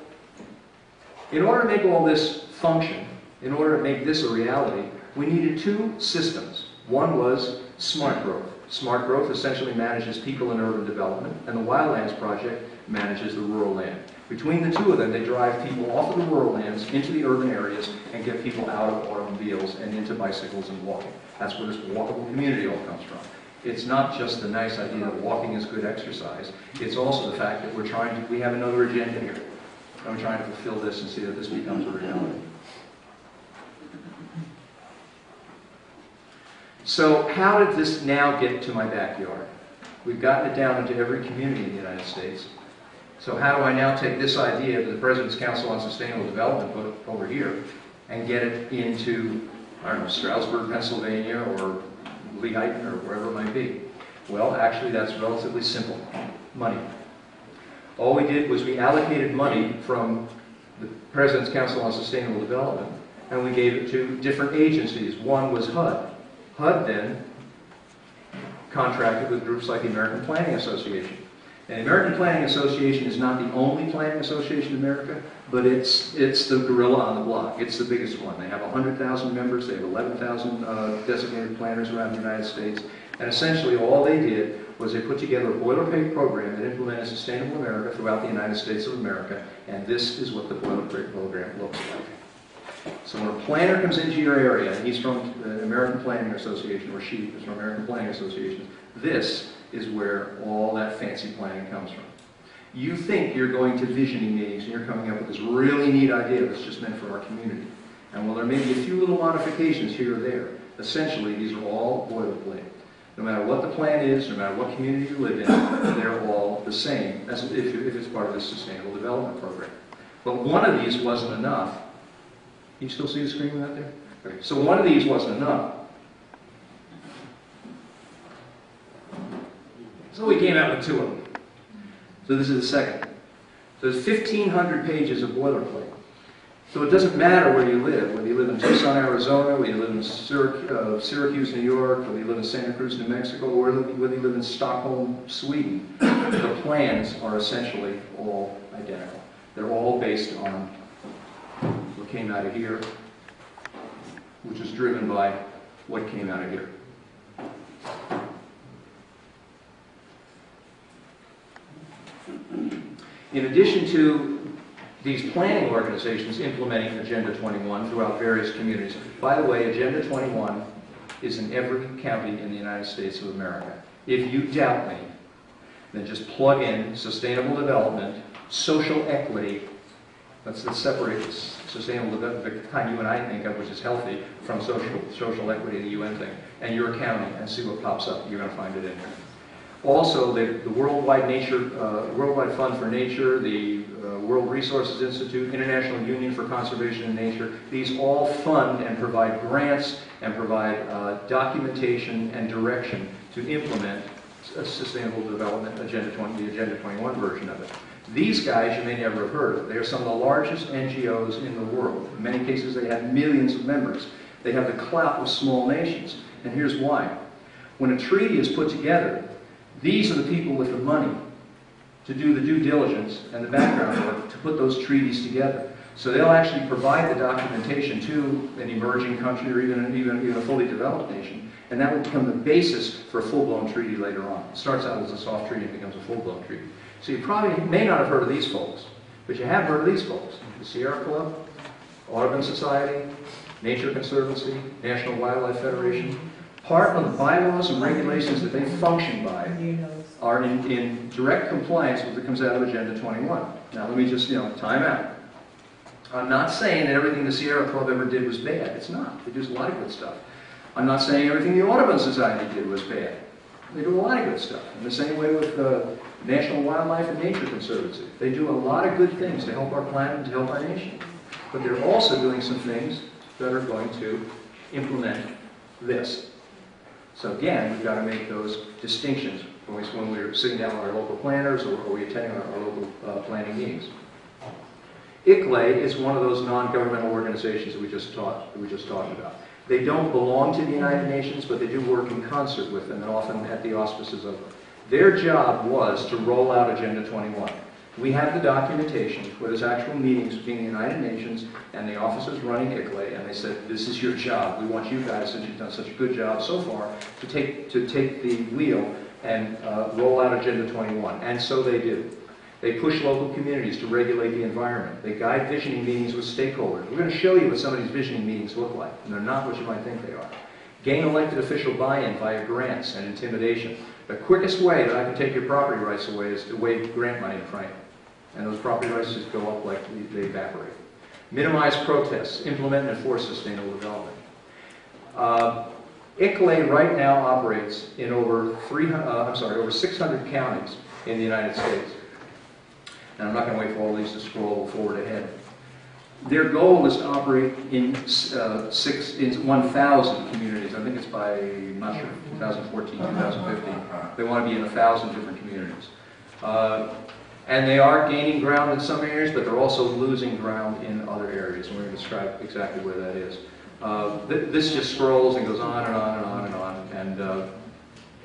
in order to make all this function, in order to make this a reality, we needed two systems. One was Smart Growth. Smart Growth essentially manages people and urban development, and the Wildlands Project manages the rural land. Between the two of them, they drive people off of the rural lands into the urban areas and get people out of automobiles and into bicycles and walking. That's where this walkable community all comes from. It's not just the nice idea that walking is good exercise. It's also the fact that we have another agenda here. And we're trying to fulfill this and see that this becomes a reality. So how did this now get to my backyard? We've gotten it down into every community in the United States. So how do I now take this idea that the President's Council on Sustainable Development put over here and get it into, I don't know, Stroudsburg, Pennsylvania, or Lehighton, or wherever it might be? Well, actually, that's relatively simple. Money. All we did was we allocated money from the President's Council on Sustainable Development, and we gave it to different agencies. One was HUD. HUD then contracted with groups like the American Planning Association. And the American Planning Association is not the only planning association in America, but it's the gorilla on the block. It's the biggest one. They have 100,000 members. They have 11,000 designated planners around the United States. And essentially all they did was they put together a boilerplate program that implemented Sustainable America throughout the United States of America. And this is what the boilerplate program looks like. So when a planner comes into your area, and he's from the American Planning Association, or she is from American Planning Association, this is where all that fancy planning comes from. You think you're going to visioning meetings and you're coming up with this really neat idea that's just meant for our community. And while there may be a few little modifications here or there, essentially these are all boilerplate. No matter what the plan is, no matter what community you live in, they're all the same as if it's part of the Sustainable Development Program. But one of these wasn't enough. You still see the screen out there? Okay. So one of these wasn't enough. So we came out with two of them. So this is the second. So there's 1,500 pages of boilerplate. So it doesn't matter where you live, whether you live in Tucson, Arizona, whether you live in Syracuse, New York, whether you live in Santa Cruz, New Mexico, or whether you live in Stockholm, Sweden. The plans are essentially all identical. They're all based on what came out of here, which is driven by what came out of here. In addition to these planning organizations implementing Agenda 21 throughout various communities. By the way, Agenda 21 is in every county in the United States of America. If you doubt me, then just plug in sustainable development, social equity. Let's separate sustainable development, the kind you and I think of, which is healthy, from social equity, the UN thing, and your county, and see what pops up. You're going to find it in there. Also, the Worldwide Fund for Nature, the World Resources Institute, International Union for Conservation in Nature, these all fund and provide grants and provide documentation and direction to implement a Sustainable Development Agenda 20, the Agenda 21 version of it. These guys you may never have heard of. They are some of the largest NGOs in the world. In many cases, they have millions of members. They have the clout of small nations. And here's why. When a treaty is put together, these are the people with the money to do the due diligence and the background work to put those treaties together. So they'll actually provide the documentation to an emerging country or even a fully developed nation, and that will become the basis for a full-blown treaty later on. It starts out as a soft treaty and becomes a full-blown treaty. So you probably may not have heard of these folks, but you have heard of these folks. The Sierra Club, Audubon Society, Nature Conservancy, National Wildlife Federation. Part of the bylaws and regulations that they function by are in direct compliance with what comes out of Agenda 21. Now let me just, time out. I'm not saying that everything the Sierra Club ever did was bad. It's not. They do a lot of good stuff. I'm not saying everything the Audubon Society did was bad. They do a lot of good stuff. In the same way with the National Wildlife and Nature Conservancy. They do a lot of good things to help our planet and to help our nation. But they're also doing some things that are going to implement this. So again, we've got to make those distinctions when we're sitting down with our local planners or we attend our local planning meetings. ICLEI is one of those non-governmental organizations that we just talked about. They don't belong to the United Nations, but they do work in concert with them, and often at the auspices of them. Their job was to roll out Agenda 21. We have the documentation where there's actual meetings between the United Nations and the officers running ICLEI, and they said, this is your job. We want you guys, since you've done such a good job so far, to take the wheel and roll out Agenda 21. And so they do. They push local communities to regulate the environment. They guide visioning meetings with stakeholders. We're going to show you what some of these visioning meetings look like, and they're not what you might think they are. Gain elected official buy-in via grants and intimidation. The quickest way that I can take your property rights away is to wave grant money in front of you. And those property rights just go up like they evaporate. Minimize protests. Implement and enforce sustainable development. ICLEI right now operates in over 600 counties in the United States. And I'm not going to wait for all these to scroll forward ahead. Their goal is to operate in 1,000 communities. I think it's by, I'm not sure, 2014, 2015. They want to be in 1,000 different communities. And they are gaining ground in some areas, but they're also losing ground in other areas. And we're going to describe exactly where that is. This just scrolls and goes on and on and on and on. And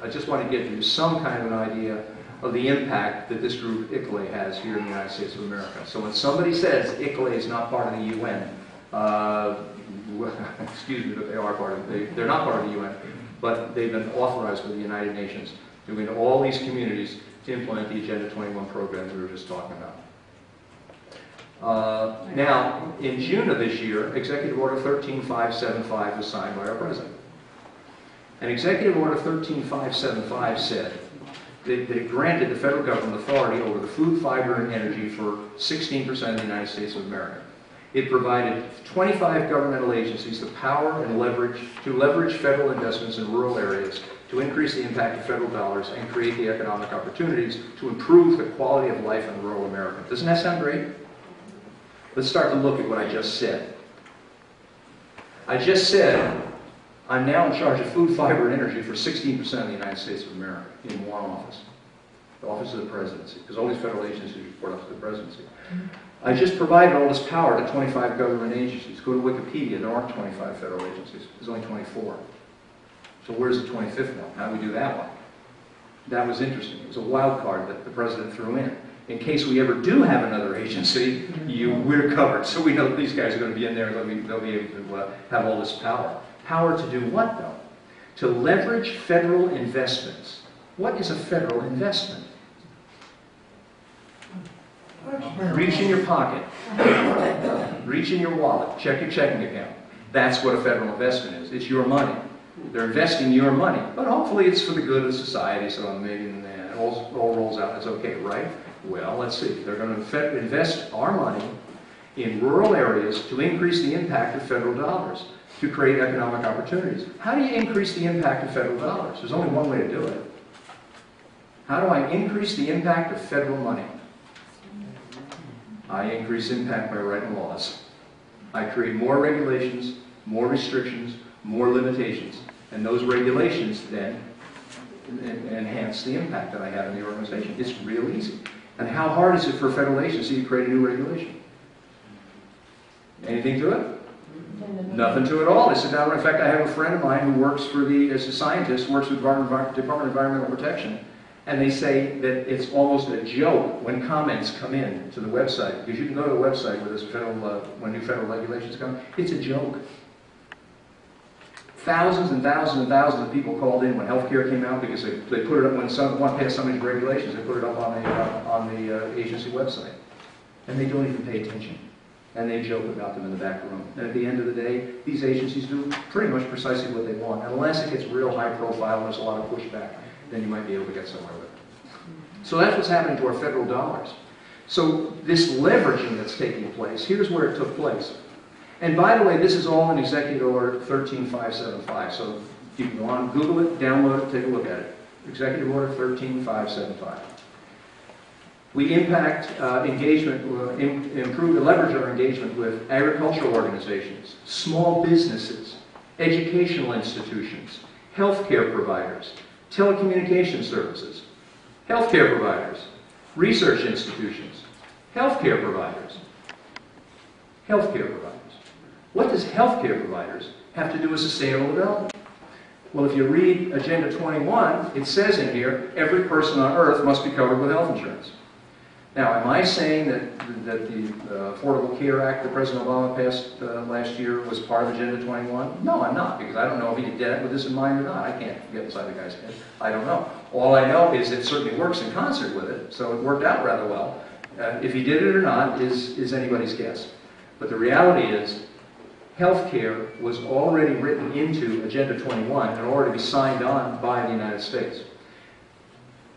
I just want to give you some kind of an idea of the impact that this group ICLEI has here in the United States of America. So when somebody says ICLEI is not part of the UN, excuse me, but they are part of it. They're not part of the UN, but they've been authorized by the United Nations to go into all these communities to implement the Agenda 21 program we were just talking about. Now, in June of this year, Executive Order 13575 was signed by our President. And Executive Order 13575 said that it granted the federal government authority over the food, fiber, and energy for 16% of the United States of America. It provided 25 governmental agencies the power and leverage federal investments in rural areas to increase the impact of federal dollars and create the economic opportunities to improve the quality of life in rural America. Doesn't that sound great? Let's start to look at what I just said. I just said I'm now in charge of food, fiber, and energy for 16% of the United States of America in one office, the Office of the Presidency, because all these federal agencies report up to the Presidency. I just provided all this power to 25 government agencies. Go to Wikipedia, there aren't 25 federal agencies, there's only 24. So where's the 25th one? How do we do that one? That was interesting. It was a wild card that the President threw in case we ever do have another agency, we're covered. So we know that these guys are going to be in there, and they'll be able to have all this power. Power to do what, though? To leverage federal investments. What is a federal investment? Reach in your pocket. Reach in your wallet. Check your checking account. That's what a federal investment is. It's your money. They're investing your money. But hopefully it's for the good of society, so maybe it all rolls out. It's okay, right? Well, let's see. They're going to invest our money in rural areas to increase the impact of federal dollars, to create economic opportunities. How do you increase the impact of federal dollars? There's only one way to do it. How do I increase the impact of federal money? I increase impact by writing laws. I create more regulations, more restrictions, more limitations. And those regulations then enhance the impact that I have in the organization. It's real easy. And how hard is it for a federal agency to create a new regulation? Anything to it? Nothing to it at all. They sit down. In fact, I have a friend of mine who works as a scientist, works with Department of Environmental Protection, and they say that it's almost a joke when comments come in to the website, because you can go to the website where when new federal regulations come. It's a joke. Thousands and thousands and thousands of people called in when healthcare came out because they put it up when someone passed some of these regulations. They put it up on the agency website, and they don't even pay attention. And they joke about them in the back room. And at the end of the day, these agencies do pretty much precisely what they want. Unless it gets real high profile and there's a lot of pushback, then you might be able to get somewhere with it. So that's what's happening to our federal dollars. So this leveraging that's taking place, here's where it took place. And by the way, this is all in Executive Order 13575. So you can go on, Google it, download it, take a look at it. Executive Order 13575. We impact engagement, improve, leverage our engagement with agricultural organizations, small businesses, educational institutions, healthcare providers, telecommunication services, healthcare providers, research institutions, healthcare providers, Healthcare providers. What does healthcare providers have to do with sustainable development? Well, if you read Agenda 21, it says in here, every person on earth must be covered with health insurance. Now, am I saying that the Affordable Care Act that President Obama passed last year was part of Agenda 21? No, I'm not, because I don't know if he did it with this in mind or not. I can't get inside the guy's head. I don't know. All I know is it certainly works in concert with it, so it worked out rather well. If he did it or not is anybody's guess. But the reality is, healthcare was already written into Agenda 21 and already signed on by the United States.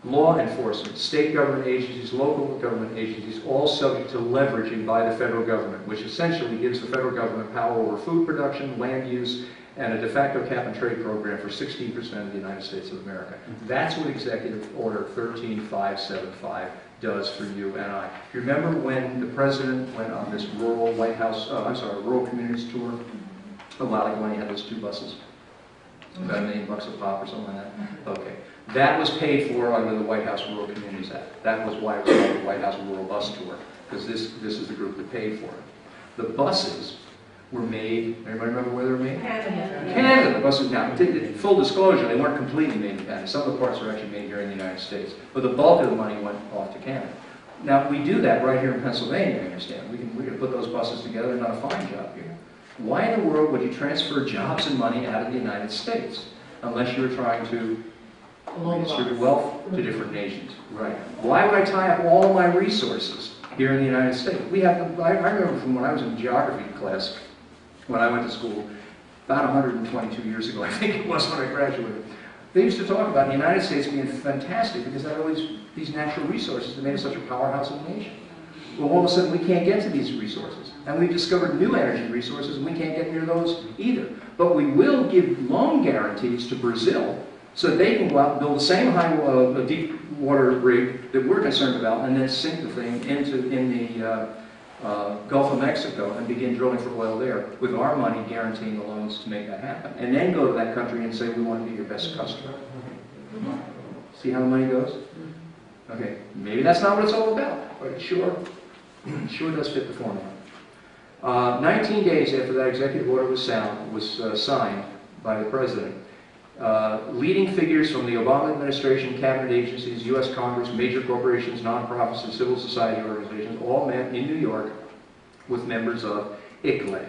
Law enforcement, state government agencies, local government agencies, all subject to leveraging by the federal government, which essentially gives the federal government power over food production, land use, and a de facto cap and trade program for 16% of the United States of America. That's what Executive Order 13575 does for you and I. You remember when the president went on this rural rural communities tour a while ago when he had those 2 buses? About $1 million a pop or something like that? Okay. That was paid for under the White House Rural Communities Act. That was why it was called the White House Rural Bus Tour, because this is the group that paid for it. The buses were made, anybody remember where they were made? Canada. The buses, now, full disclosure, they weren't completely made in Canada. Some of the parts were actually made here in the United States. But the bulk of the money went off to Canada. Now, we do that right here in Pennsylvania, I understand. We can put those buses together and done a fine job here. Why in the world would you transfer jobs and money out of the United States unless you were trying to redistribute wealth to different nations? Right. Why would I tie up all of my resources here in the United States? I remember from when I was in geography class, when I went to school, about 122 years ago, I think it was when I graduated, they used to talk about the United States being fantastic because they had all these natural resources that made us such a powerhouse of a nation. Well, all of a sudden, we can't get to these resources. And we've discovered new energy resources, and we can't get near those either. But we will give loan guarantees to Brazil so that they can go out and build the same deep water rig that we're concerned about and then sink the thing in the Gulf of Mexico and begin drilling for oil there with our money guaranteeing the loans to make that happen. And then go to that country and say, we want to be your best customer. See how the money goes? Okay, maybe that's not what it's all about, but it sure does fit the formula. 19 days after that executive order was signed by the president, leading figures from the Obama administration, cabinet agencies, U.S. Congress, major corporations, nonprofits, and civil society organizations all met in New York with members of ICLEI.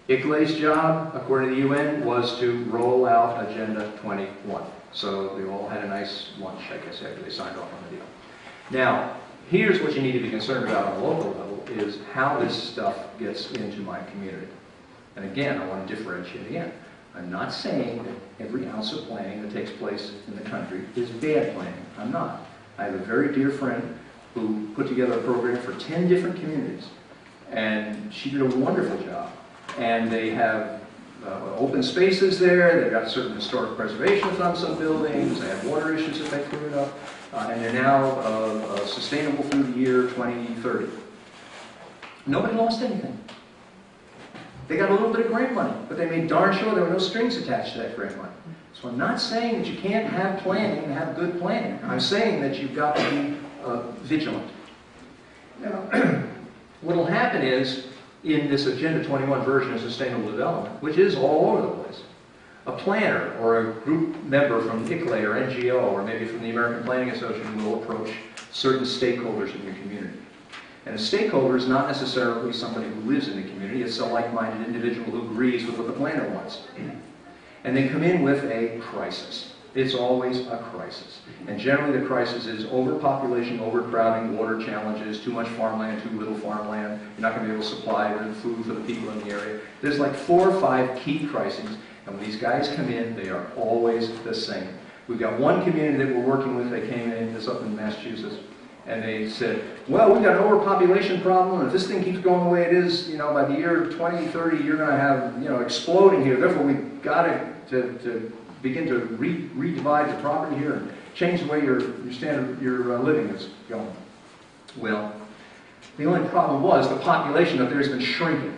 ICLEI's job, according to the UN, was to roll out Agenda 21. So they all had a nice lunch, I guess, after they signed off on the deal. Now, here's what you need to be concerned about on a local level, is how this stuff gets into my community. And again, I want to differentiate again. I'm not saying that every ounce of planning that takes place in the country is bad planning. I'm not. I have a very dear friend who put together a program for 10 different communities. And she did a wonderful job. And they have open spaces there. They've got certain historic preservations on some buildings. They have water issues that they cleared up. And they're now sustainable through the year 2030. Nobody lost anything. They got a little bit of grant money, but they made darn sure there were no strings attached to that grant money. So I'm not saying that you can't have planning and have good planning. I'm saying that you've got to be vigilant. Now, what will happen is, in this Agenda 21 version of Sustainable Development, which is all over the place, a planner or a group member from ICLEI or NGO or maybe from the American Planning Association will approach certain stakeholders in your community. And a stakeholder is not necessarily somebody who lives in the community. It's a like-minded individual who agrees with what the planner wants. And they come in with a crisis. It's always a crisis. And generally the crisis is overpopulation, overcrowding, water challenges, too much farmland, too little farmland. You're not going to be able to supply the food for the people in the area. There's like 4 or 5 key crises. And when these guys come in, they are always the same. We've got one community that we're working with. They came in, this up in Massachusetts. And they said, well, we've got an overpopulation problem, and if this thing keeps going the way it is, by the year 2030, you're going to have, exploding here. Therefore, we've got to begin to redivide the property here and change the way your standard your living is going. Well, the only problem was the population up there has been shrinking.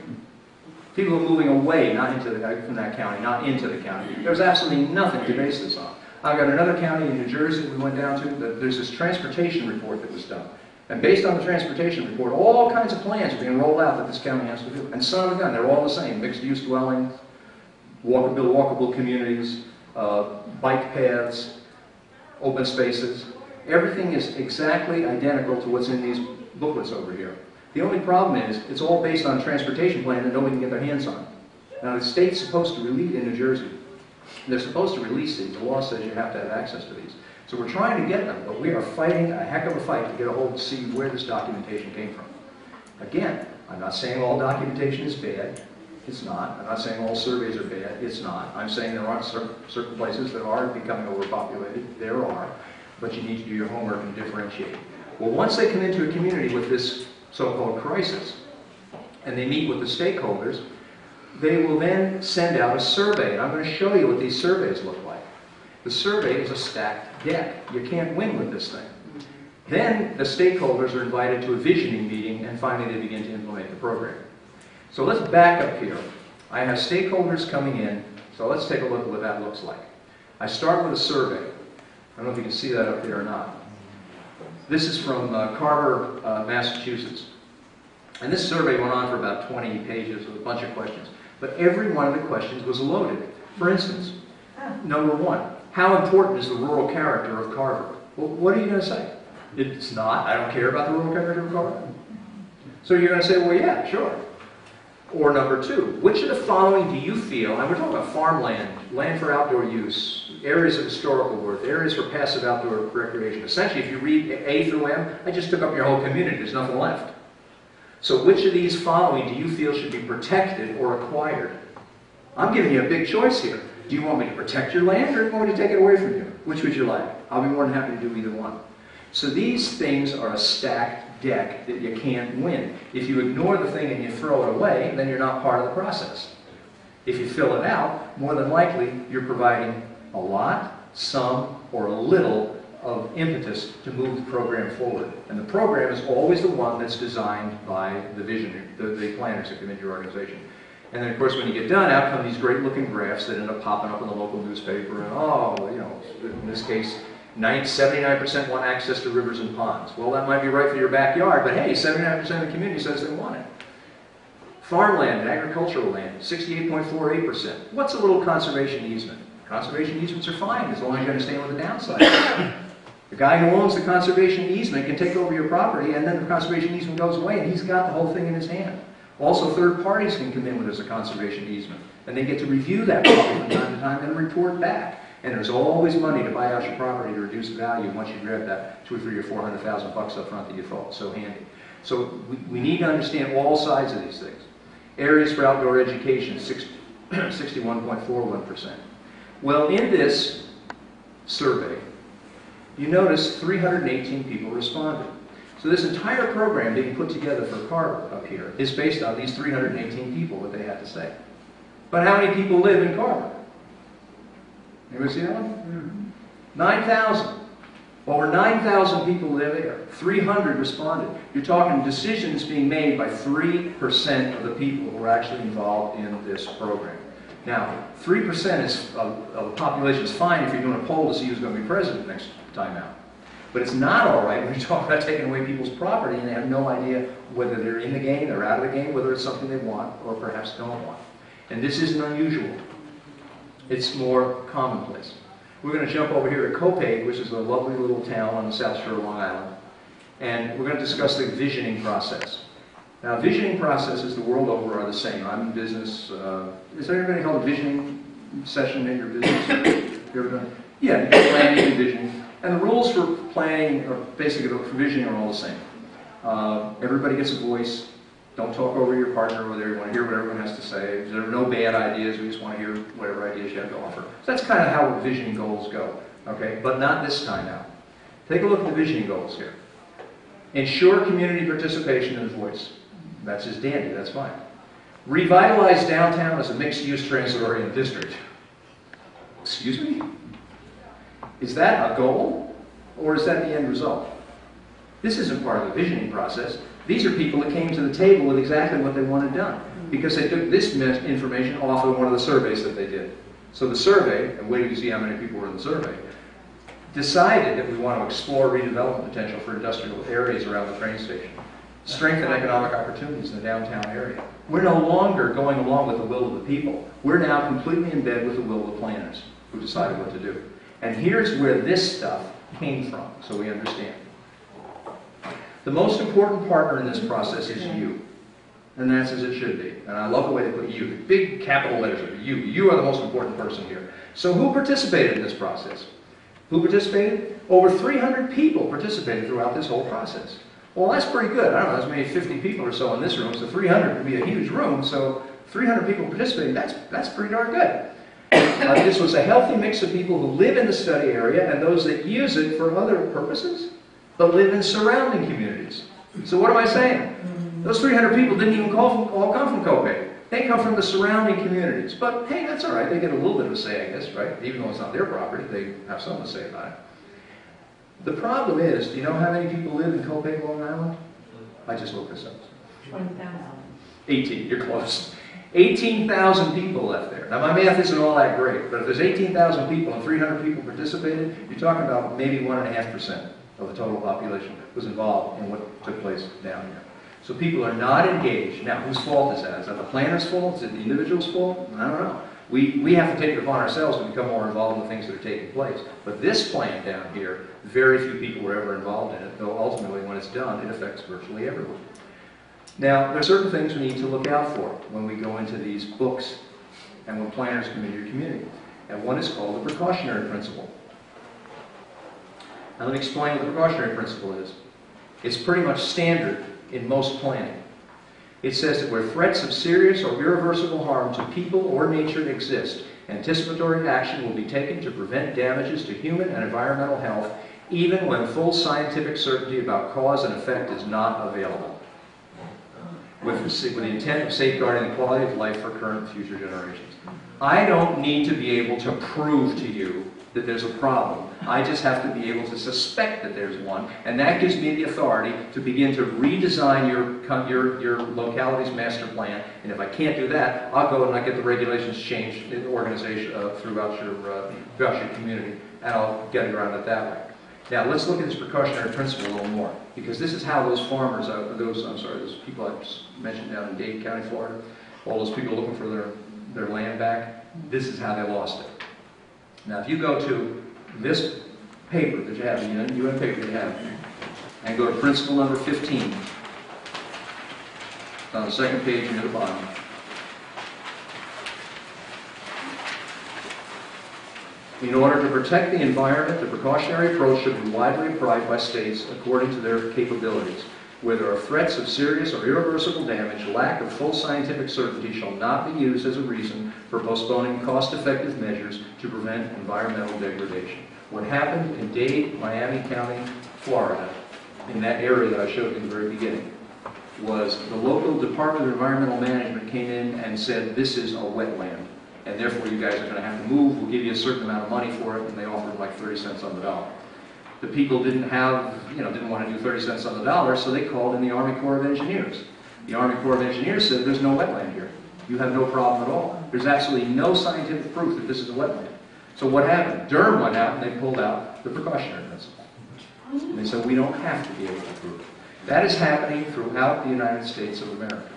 People are moving away, from that county, not into the county. There's absolutely nothing to base this on. I've got another county in New Jersey we went down to. There's this transportation report that was done. And based on the transportation report, all kinds of plans are being rolled out that this county has to do. And son of a gun, they're all the same. Mixed-use dwellings, walkable communities, bike paths, open spaces. Everything is exactly identical to what's in these booklets over here. The only problem is it's all based on a transportation plan that nobody can get their hands on. Now the state's supposed to release, in New Jersey, they're supposed to release these. The law says you have to have access to these. So we're trying to get them, but we are fighting a heck of a fight to get a hold to see where this documentation came from. Again, I'm not saying all documentation is bad. It's not. I'm not saying all surveys are bad. It's not. I'm saying there are certain places that are becoming overpopulated. There are. But you need to do your homework and differentiate. Well, once they come into a community with this so-called crisis, and they meet with the stakeholders, they will then send out a survey. And I'm going to show you what these surveys look like. The survey is a stacked deck. You can't win with this thing. Then the stakeholders are invited to a visioning meeting, and finally they begin to implement the program. So let's back up here. I have stakeholders coming in, so let's take a look at what that looks like. I start with a survey. I don't know if you can see that up there or not. This is from Carver, Massachusetts. And this survey went on for about 20 pages with a bunch of questions. But every one of the questions was loaded. For instance, number one, how important is the rural character of Carver? Well, what are you going to say? It's not. I don't care about the rural character of Carver. So you're going to say, well, yeah, sure. Or number two, which of the following do you feel, and we're talking about farmland, land for outdoor use, areas of historical worth, areas for passive outdoor recreation. Essentially, if you read A through M, I just took up your whole community. There's nothing left. So which of these following do you feel should be protected or acquired? I'm giving you a big choice here. Do you want me to protect your land, or do you want me to take it away from you? Which would you like? I'll be more than happy to do either one. So these things are a stacked deck that you can't win. If you ignore the thing and you throw it away, then you're not part of the process. If you fill it out, more than likely you're providing a lot, some, or a little of impetus to move the program forward. And the program is always the one that's designed by the visionary, the planners that come into your organization. And then, of course, when you get done, out come these great-looking graphs that end up popping up in the local newspaper. And, oh, you know, in this case, 79% want access to rivers and ponds. Well, that might be right for your backyard, but hey, 79% of the community says they want it. Farmland and agricultural land, 68.48%. What's a little conservation easement? Conservation easements are fine as long as you understand what the downside is. The guy who owns the conservation easement can take over your property, and then the conservation easement goes away, and he's got the whole thing in his hand. Also, third parties can come in with as a conservation easement, and they get to review that property from time to time and report back. And there's always money to buy out your property to reduce the value once you grab that $200,000 or $400,000 up front that you thought so handy. So we need to understand all sides of these things. Areas for outdoor education, 61.41%. Well, in this survey, you notice 318 people responded. So this entire program being put together for Carver up here is based on these 318 people, what they had to say. But how many people live in Carver? Anybody see that one? 9,000. Over 9,000 people live there. 300 responded. You're talking decisions being made by 3% of the people who are actually involved in this program. Now, 3% of the population is fine if you're doing a poll to see who's going to be president next time out. But it's not all right when you talk about taking away people's property and they have no idea whether they're in the game, they're out of the game, whether it's something they want or perhaps don't want. And this isn't unusual. It's more commonplace. We're going to jump over here to Copiague, which is a lovely little town on the South Shore of Long Island. And we're going to discuss the visioning process. Now, visioning processes the world over are the same. I'm in business. Is there anybody held a visioning session in your business? You ever done? Yeah, planning and visioning. And the rules for planning, or basically for visioning, are all the same. Everybody gets a voice. Don't talk over your partner over there. You want to hear what everyone has to say. There are no bad ideas. We just want to hear whatever ideas you have to offer. So that's kind of how visioning goals go. Okay, but not this time out. Take a look at the visioning goals here. Ensure community participation and voice. That's just dandy. That's fine. Revitalize downtown as a mixed-use transit-oriented district. Excuse me? Is that a goal, or is that the end result? This isn't part of the visioning process. These are people that came to the table with exactly what they wanted done, because they took this information off of one of the surveys that they did. So the survey, and wait till you see how many people were in the survey, decided that we want to explore redevelopment potential for industrial areas around the train station, strengthen economic opportunities in the downtown area. We're no longer going along with the will of the people. We're now completely in bed with the will of the planners who decided what to do. And here's where this stuff came from, so we understand. The most important partner in this process is you. And that's as it should be. And I love the way they put you. Big capital letters are you. You are the most important person here. So who participated in this process? Who participated? Over 300 people participated throughout this whole process. Well, that's pretty good. I don't know, there's maybe 50 people or so in this room, so 300 would be a huge room, so 300 people participating, that's pretty darn good. This was a healthy mix of people who live in the study area and those that use it for other purposes, but live in surrounding communities. So what am I saying? Those 300 people didn't even all come from Copiague. They come from the surrounding communities. But hey, that's all right. They get a little bit of a say, I guess, right? Even though it's not their property, they have something to say about it. The problem is, do you know how many people live in Copiague, Long Island? I just looked this up. 20,000. 18, you're close. 18,000 people left there. Now, my math isn't all that great, but if there's 18,000 people and 300 people participated, you're talking about maybe 1.5% of the total population was involved in what took place down here. So people are not engaged. Now, whose fault is that? Is that the planner's fault? Is it the individual's fault? I don't know. We have to take it upon ourselves to become more involved in the things that are taking place. But this plan down here, very few people were ever involved in it, though ultimately when it's done, it affects virtually everyone. Now, there are certain things we need to look out for when we go into these books and when planners come into your community. And one is called the precautionary principle. Now let me explain what the precautionary principle is. It's pretty much standard in most planning. It says that where threats of serious or irreversible harm to people or nature exist, anticipatory action will be taken to prevent damages to human and environmental health, even when full scientific certainty about cause and effect is not available, with the intent of safeguarding the quality of life for current and future generations. I don't need to be able to prove to you that there's a problem. I just have to be able to suspect that there's one, and that gives me the authority to begin to redesign your locality's master plan. And if I can't do that, I'll go and I get the regulations changed in the organization throughout your community, and I'll get around it that way. Now let's look at this precautionary principle a little more, because this is how those farmers, those people I just mentioned down in Dade County, Florida, all those people looking for their land back, this is how they lost it. Now, if you go to this paper that you have, the UN paper that you have, and go to principle number 15, it's on the second page near the bottom. In order to protect the environment, the precautionary approach should be widely applied by states according to their capabilities. Where there are threats of serious or irreversible damage, lack of full scientific certainty shall not be used as a reason for postponing cost-effective measures to prevent environmental degradation. What happened in Dade, Miami County, Florida, in that area that I showed you in the very beginning, was the local Department of Environmental Management came in and said, this is a wetland, and therefore you guys are going to have to move, we'll give you a certain amount of money for it, and they offered like 30 cents on the dollar. The people didn't want to do 30 cents on the dollar, so they called in the Army Corps of Engineers. The Army Corps of Engineers said, there's no wetland here. You have no problem at all. There's absolutely no scientific proof that this is a wetland. So what happened? Durham went out and they pulled out the precautionary principle. And they said, we don't have to be able to prove it. That is happening throughout the United States of America.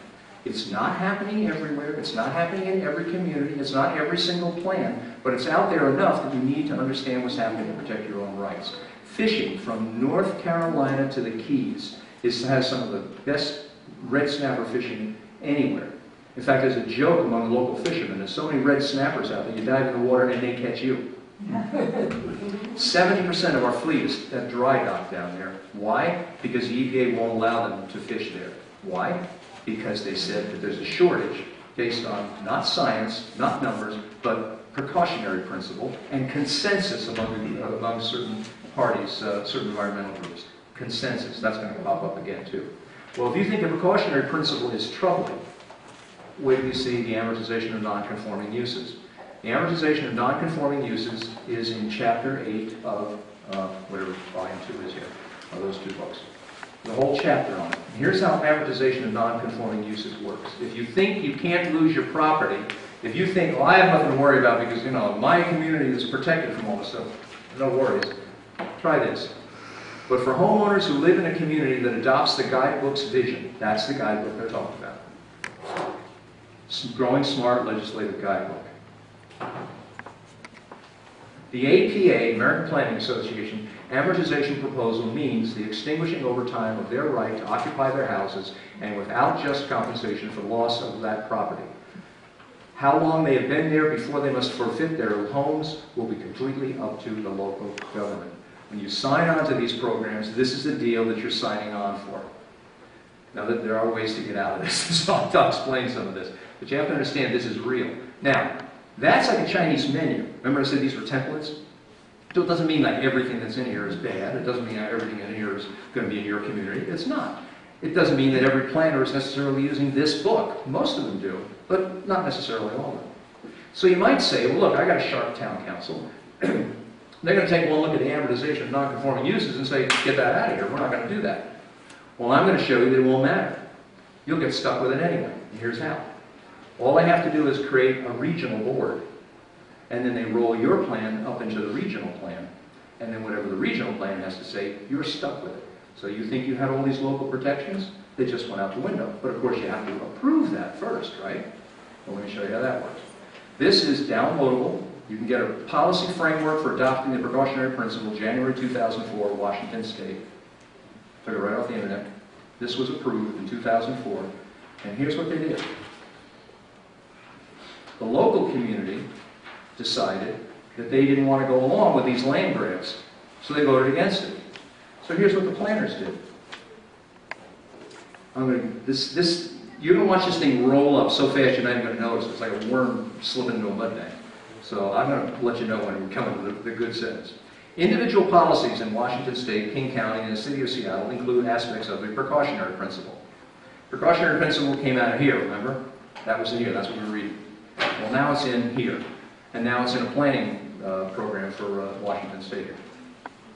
It's not happening everywhere. It's not happening in every community. It's not every single plan. But it's out there enough that you need to understand what's happening to protect your own rights. Fishing from North Carolina to the Keys has some of the best red snapper fishing anywhere. In fact, there's a joke among the local fishermen. There's so many red snappers out there, you dive in the water and they catch you. 70% of our fleet is at dry dock down there. Why? Because the EPA won't allow them to fish there. Why? Because they said that there's a shortage based on not science, not numbers, but precautionary principle and consensus among certain parties, certain environmental groups. Consensus, that's going to pop up again too. Well, if you think the precautionary principle is troubling, wait till you see the amortization of non-conforming uses. The amortization of non-conforming uses is in Chapter 8 of whatever Volume 2 is here, of those two books. The whole chapter on it. And here's how amortization of non-conforming uses works. If you think you can't lose your property, if you think, well, I have nothing to worry about because, my community is protected from all this stuff, no worries. Try this. But for homeowners who live in a community that adopts the guidebook's vision, that's the guidebook they're talking about. Growing Smart Legislative Guidebook. The APA, American Planning Association, amortization proposal means the extinguishing over time of their right to occupy their houses and without just compensation for loss of that property. How long they have been there before they must forfeit their homes will be completely up to the local government. When you sign on to these programs, this is the deal that you're signing on for. Now, there are ways to get out of this, so I'll explain some of this. But you have to understand this is real. Now, that's like a Chinese menu. Remember I said these were templates? So it doesn't mean that everything that's in here is bad. It doesn't mean that everything in here is going to be in your community. It's not. It doesn't mean that every planner is necessarily using this book. Most of them do, but not necessarily all of them. So you might say, well, look, I got a sharp town council. They're going to take one look at the amortization of non-conforming uses and say, get that out of here. We're not going to do that. Well, I'm going to show you that it won't matter. You'll get stuck with it anyway. And here's how. All they have to do is create a regional board. And then they roll your plan up into the regional plan. And then whatever the regional plan has to say, you're stuck with it. So you think you had all these local protections? They just went out the window. But of course you have to approve that first, right? Well, let me show you how that works. This is downloadable. You can get a policy framework for adopting the precautionary principle, January 2004, Washington State. Took it right off the internet. This was approved in 2004. And here's what they did. The local community decided that they didn't want to go along with these land grabs, so they voted against it. So here's what the planners did. You're going to watch this thing roll up so fast you're not even going to notice. It's like a worm slipping into a mud bank. So I'm going to let you know when we come into the good sentence. Individual policies in Washington State, King County, and the City of Seattle include aspects of the precautionary principle. Precautionary principle came out of here, remember? That was in here, that's what we were reading. Well, now it's in here. And now it's in a planning program for Washington State.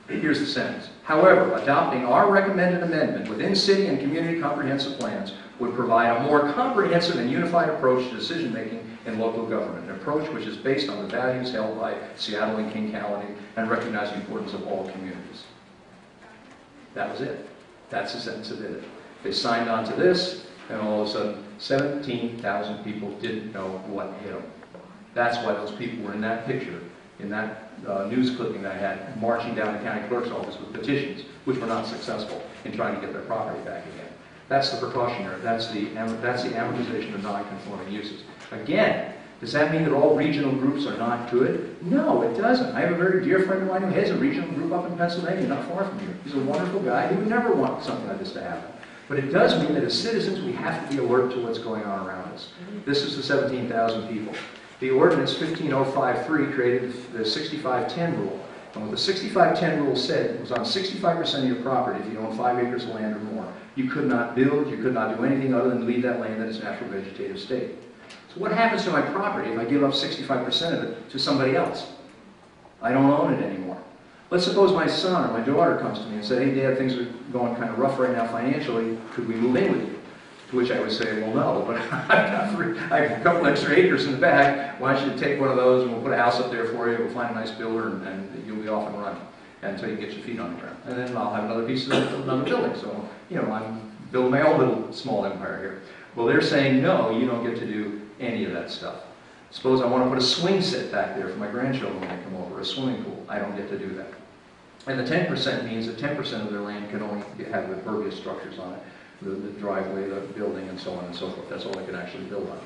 Here's the sentence. However, adopting our recommended amendment within city and community comprehensive plans would provide a more comprehensive and unified approach to decision-making in local government, an approach which is based on the values held by Seattle and King County and recognize the importance of all communities. That was it. That's the sentence that did it. They signed on to this, and all of a sudden, 17,000 people didn't know what hit them. That's why those people were in that picture, in that news clipping that I had, marching down the county clerk's office with petitions, which were not successful in trying to get their property back again. That's the precautionary, that's the amortization of non-conforming uses. Again, does that mean that all regional groups are not good? No, it doesn't. I have a very dear friend of mine who heads a regional group up in Pennsylvania, not far from here. He's a wonderful guy. He would never want something like this to happen. But it does mean that as citizens, we have to be alert to what's going on around us. This is the 17,000 people. The ordinance 15053 created the 6510 rule. And what the 6510 rule said was on 65% of your property, if you own 5 acres of land or more, you could not build, you could not do anything other than leave that land in its natural vegetative state. So what happens to my property if I give up 65% of it to somebody else? I don't own it anymore. Let's suppose my son or my daughter comes to me and says, hey Dad, things are going kind of rough right now financially, could we move in with you? To which I would say, well no, but I have a couple extra acres in the back, why don't you take one of those and we'll put a house up there for you, we'll find a nice builder and you'll be off and running until you get your feet on the ground. And then I'll have another piece of another building. So, you know, I'm building my own little small empire here. Well, they're saying, no, you don't get to do any of that stuff. Suppose I want to put a swing set back there for my grandchildren when they come over, a swimming pool. I don't get to do that. And the 10% means that 10% of their land can only have the impervious structures on it, the driveway, the building, and so on and so forth. That's all they can actually build on.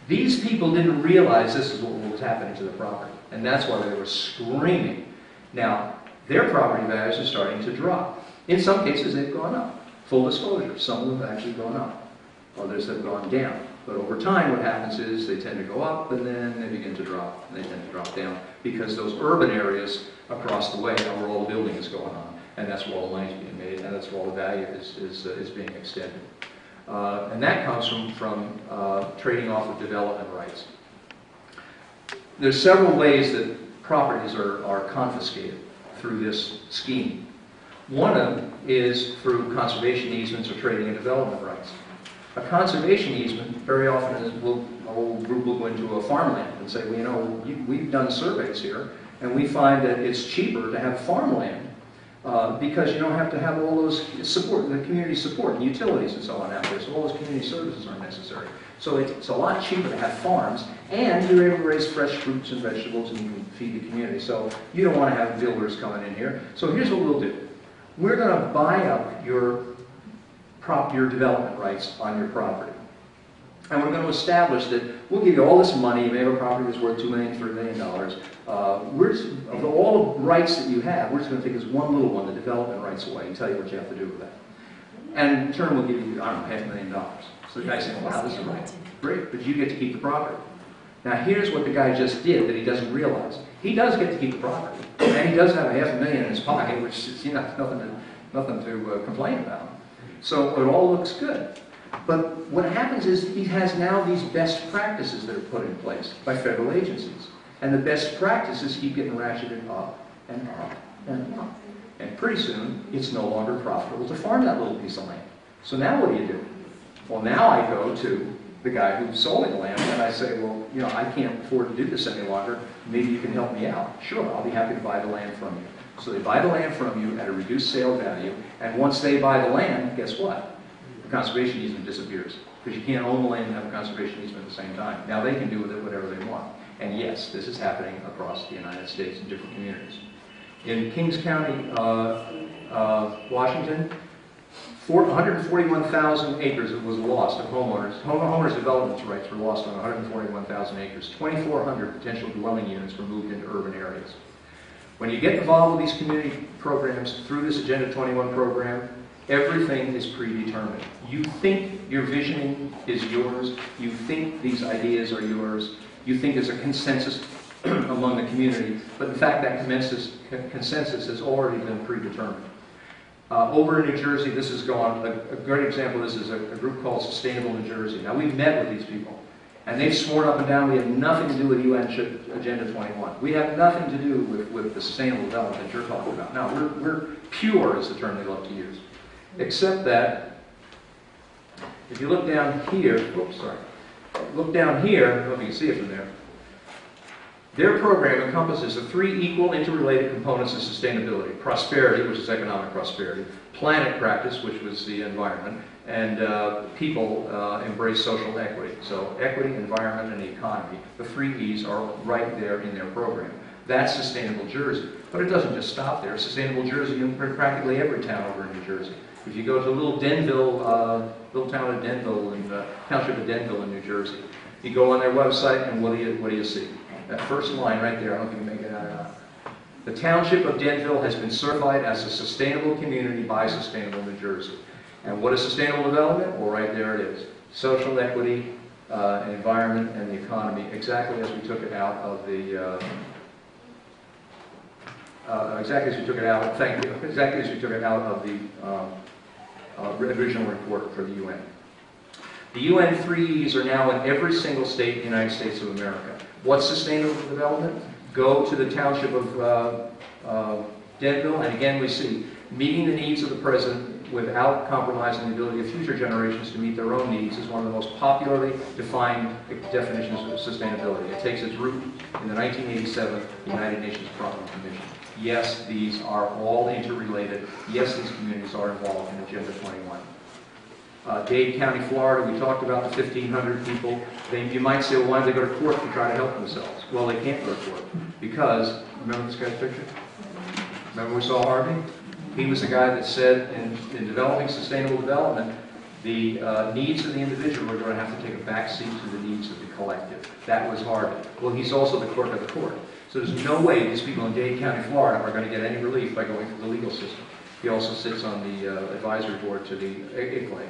These people didn't realize this is what was happening to the property, and that's why they were screaming. Now, their property values are starting to drop. In some cases, they've gone up. Full disclosure, some of them have actually gone up. Others have gone down. But over time, what happens is they tend to go up, and then they begin to drop, and they tend to drop down, because those urban areas across the way are where all the building is going on, and that's where all the money is being made, and that's where all the value is being extended. And that comes from trading off of development rights. There's several ways that properties are confiscated through this scheme. One of them is through conservation easements or trading in development rights. A conservation easement, very often, a whole group will go into a farmland and say, well, you know, we've done surveys here, And we find that it's cheaper to have farmland because you don't have to have all those support, the community support and utilities and so on out there. So all those community services aren't necessary. So it's a lot cheaper to have farms, and you're able to raise fresh fruits and vegetables, and you can feed the community. So you don't want to have builders coming in here. So here's what we'll do. We're going to buy up your development rights on your property. And we're going to establish that we'll give you all this money. You may have a property that's worth $2 million, $3 million. Of all the rights that you have, we're just going to take this one little one, the development rights, away and tell you what you have to do with that. And in turn, we'll give you, I don't know, $500,000. So the guy's saying, wow, this is great, but you get to keep the property. Now here's what the guy just did that he doesn't realize. He does get to keep the property. And he does have $500,000 in his pocket, which is nothing to complain about. So it all looks good. But what happens is he has now these best practices that are put in place by federal agencies. And the best practices keep getting ratcheted up and up and up. And pretty soon, it's no longer profitable to farm that little piece of land. So now what do? Well, now I go to the guy who's sold the land and I say, well, you know, I can't afford to do this any longer. Maybe you can help me out. Sure, I'll be happy to buy the land from you. So they buy the land from you at a reduced sale value, and once they buy the land, guess what? The conservation easement disappears, because you can't own the land and have a conservation easement at the same time. Now they can do with it whatever they want. And yes, this is happening across the United States in different communities. In Kings County, Washington, 141,000 acres was lost of homeowners. Homeowners' development rights were lost on 141,000 acres. 2,400 potential dwelling units were moved into urban areas. When you get involved with these community programs through this Agenda 21 program, everything is predetermined. You think your visioning is yours. You think these ideas are yours. You think there's a consensus among the community. But in fact, that consensus has already been predetermined. Over in New Jersey, this is going, a great example of this is a group called Sustainable New Jersey. Now, we've met with these people. And they've sworn up and down we have nothing to do with UN Agenda 21. We have nothing to do with the sustainable development that you're talking about. No, we're pure is the term they love to use. Except that, if you look down here, oops, sorry. Look down here, I don't know if you can see it from there. Their program encompasses the three equal interrelated components of sustainability. Prosperity, which is economic prosperity. Planet practice, which was the environment. And people embrace social equity. So equity, environment, and the economy. The three E's are right there in their program. That's Sustainable Jersey. But it doesn't just stop there. Sustainable Jersey in practically every town over in New Jersey. If you go to little Denville, little town of Denville, in the township of Denville in New Jersey, you go on their website and what do you see? That first line right there, I don't know if you can make it out or not. The township of Denville has been certified as a sustainable community by Sustainable New Jersey. And what is sustainable development? Well, right there it is. Social equity, environment, and the economy, exactly as we took it out of the, exactly as we took it out of the original report for the UN. The UN 3Es are now in every single state in the United States of America. What's sustainable development? Go to the township of Denville, and again we see meeting the needs of the present without compromising the ability of future generations to meet their own needs is one of the most popularly defined definitions of sustainability. It takes its root in the 1987 United Nations Property Commission. Yes, these are all interrelated. Yes, these communities are involved in Agenda 21. Dade County, Florida, we talked about the 1,500 people. You might say, well, why don't they go to court to try to help themselves? Well, they can't go to court because, remember this guy's picture? Remember we saw Harvey? He was the guy that said in developing sustainable development, the needs of the individual are going to have to take a backseat to the needs of the collective. That was Harvey. Well, he's also the clerk of the court. So there's no way these people in Dade County, Florida are going to get any relief by going through the legal system. He also sits on the advisory board to the ICLAI.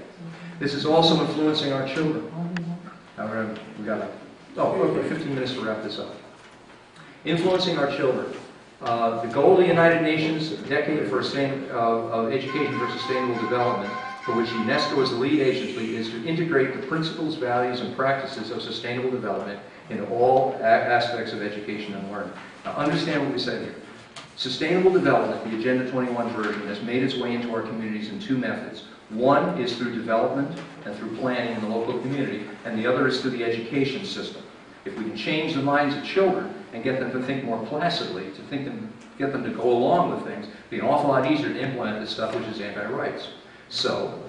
This is also influencing our children. Now we got 15 minutes to wrap this up. Influencing our children. The goal of the United Nations Decade for of Education for Sustainable Development, for which UNESCO is the lead agency, is to integrate the principles, values, and practices of sustainable development in all aspects of education and learning. Now understand what we said here. Sustainable development, the Agenda 21 version, has made its way into our communities in two methods. One is through development and through planning in the local community, and the other is through the education system. If we can change the minds of children and get them to think more placidly, get them to go along with things, it'll be an awful lot easier to implement this stuff which is anti-rights. So,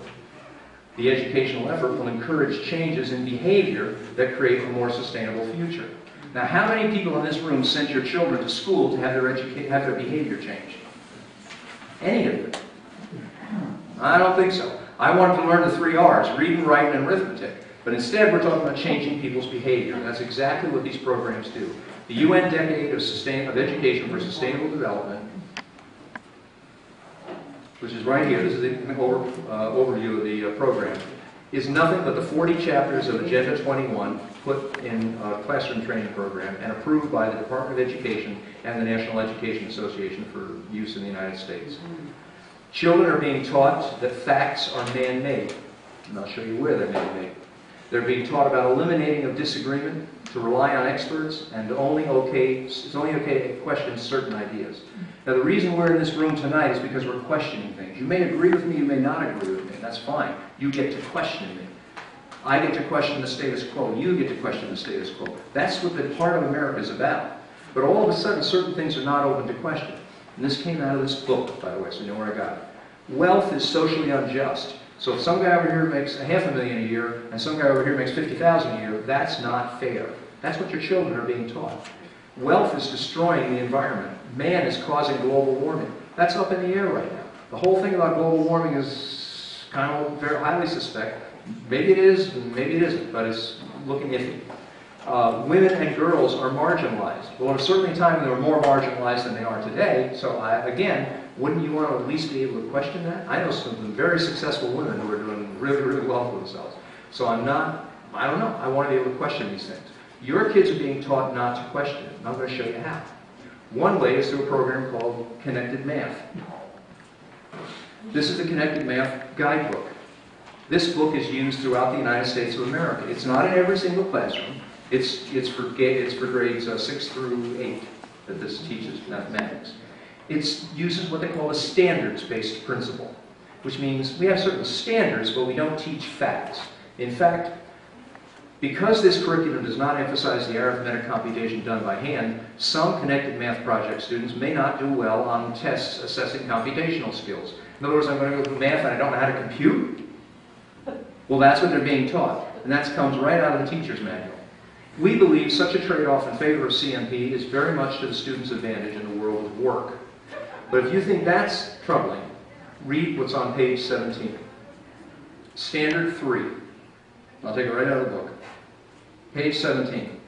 the educational effort will encourage changes in behavior that create a more sustainable future. Now, how many people in this room sent your children to school to have their behavior changed? Any of you? I don't think so. I want them to learn the 3 R's, reading, writing, and arithmetic. But instead, we're talking about changing people's behavior. And that's exactly what these programs do. The UN Decade of Education for Sustainable Development, which is right here, this is the overview of the program, is nothing but the 40 chapters of Agenda 21 put in a classroom training program and approved by the Department of Education and the National Education Association for use in the United States. Children are being taught that facts are man-made, and I'll show you where they're man-made. They're being taught about eliminating of disagreement, to rely on experts, and it's only okay to question certain ideas. Now, the reason we're in this room tonight is because we're questioning things. You may agree with me, you may not agree with me. That's fine. You get to question me. I get to question the status quo. You get to question the status quo. That's what the heart of America is about. But all of a sudden, certain things are not open to question. And this came out of this book, by the way, so you know where I got it. Wealth is socially unjust. So if some guy over here makes $500,000 a year and some guy over here makes $50,000 a year, that's not fair. That's what your children are being taught. Wealth is destroying the environment. Man is causing global warming. That's up in the air right now. The whole thing about global warming is kind of very highly suspect. Maybe it is, maybe it isn't, but it's looking iffy. Women and girls are marginalized. Well, there's certainly a time when they were more marginalized than they are today. So again, wouldn't you want to at least be able to question that? I know some very successful women who are doing really, really well for themselves. So I don't know. I want to be able to question these things. Your kids are being taught not to question it, and I'm going to show you how. One way is through a program called Connected Math. This is the Connected Math Guidebook. This book is used throughout the United States of America. It's not in every single classroom. It's for grades 6 through 8 that this teaches mathematics. It uses what they call a standards-based principle, which means we have certain standards, but we don't teach facts. In fact, because this curriculum does not emphasize the arithmetic computation done by hand, some Connected Math Project students may not do well on tests assessing computational skills. In other words, I'm going to go through math and I don't know how to compute? Well, that's what they're being taught, and that comes right out of the teacher's manual. We believe such a trade-off in favor of CMP is very much to the student's advantage in the world of work. But if you think that's troubling, read what's on page 17. Standard 3. I'll take it right out of the book. Page 17.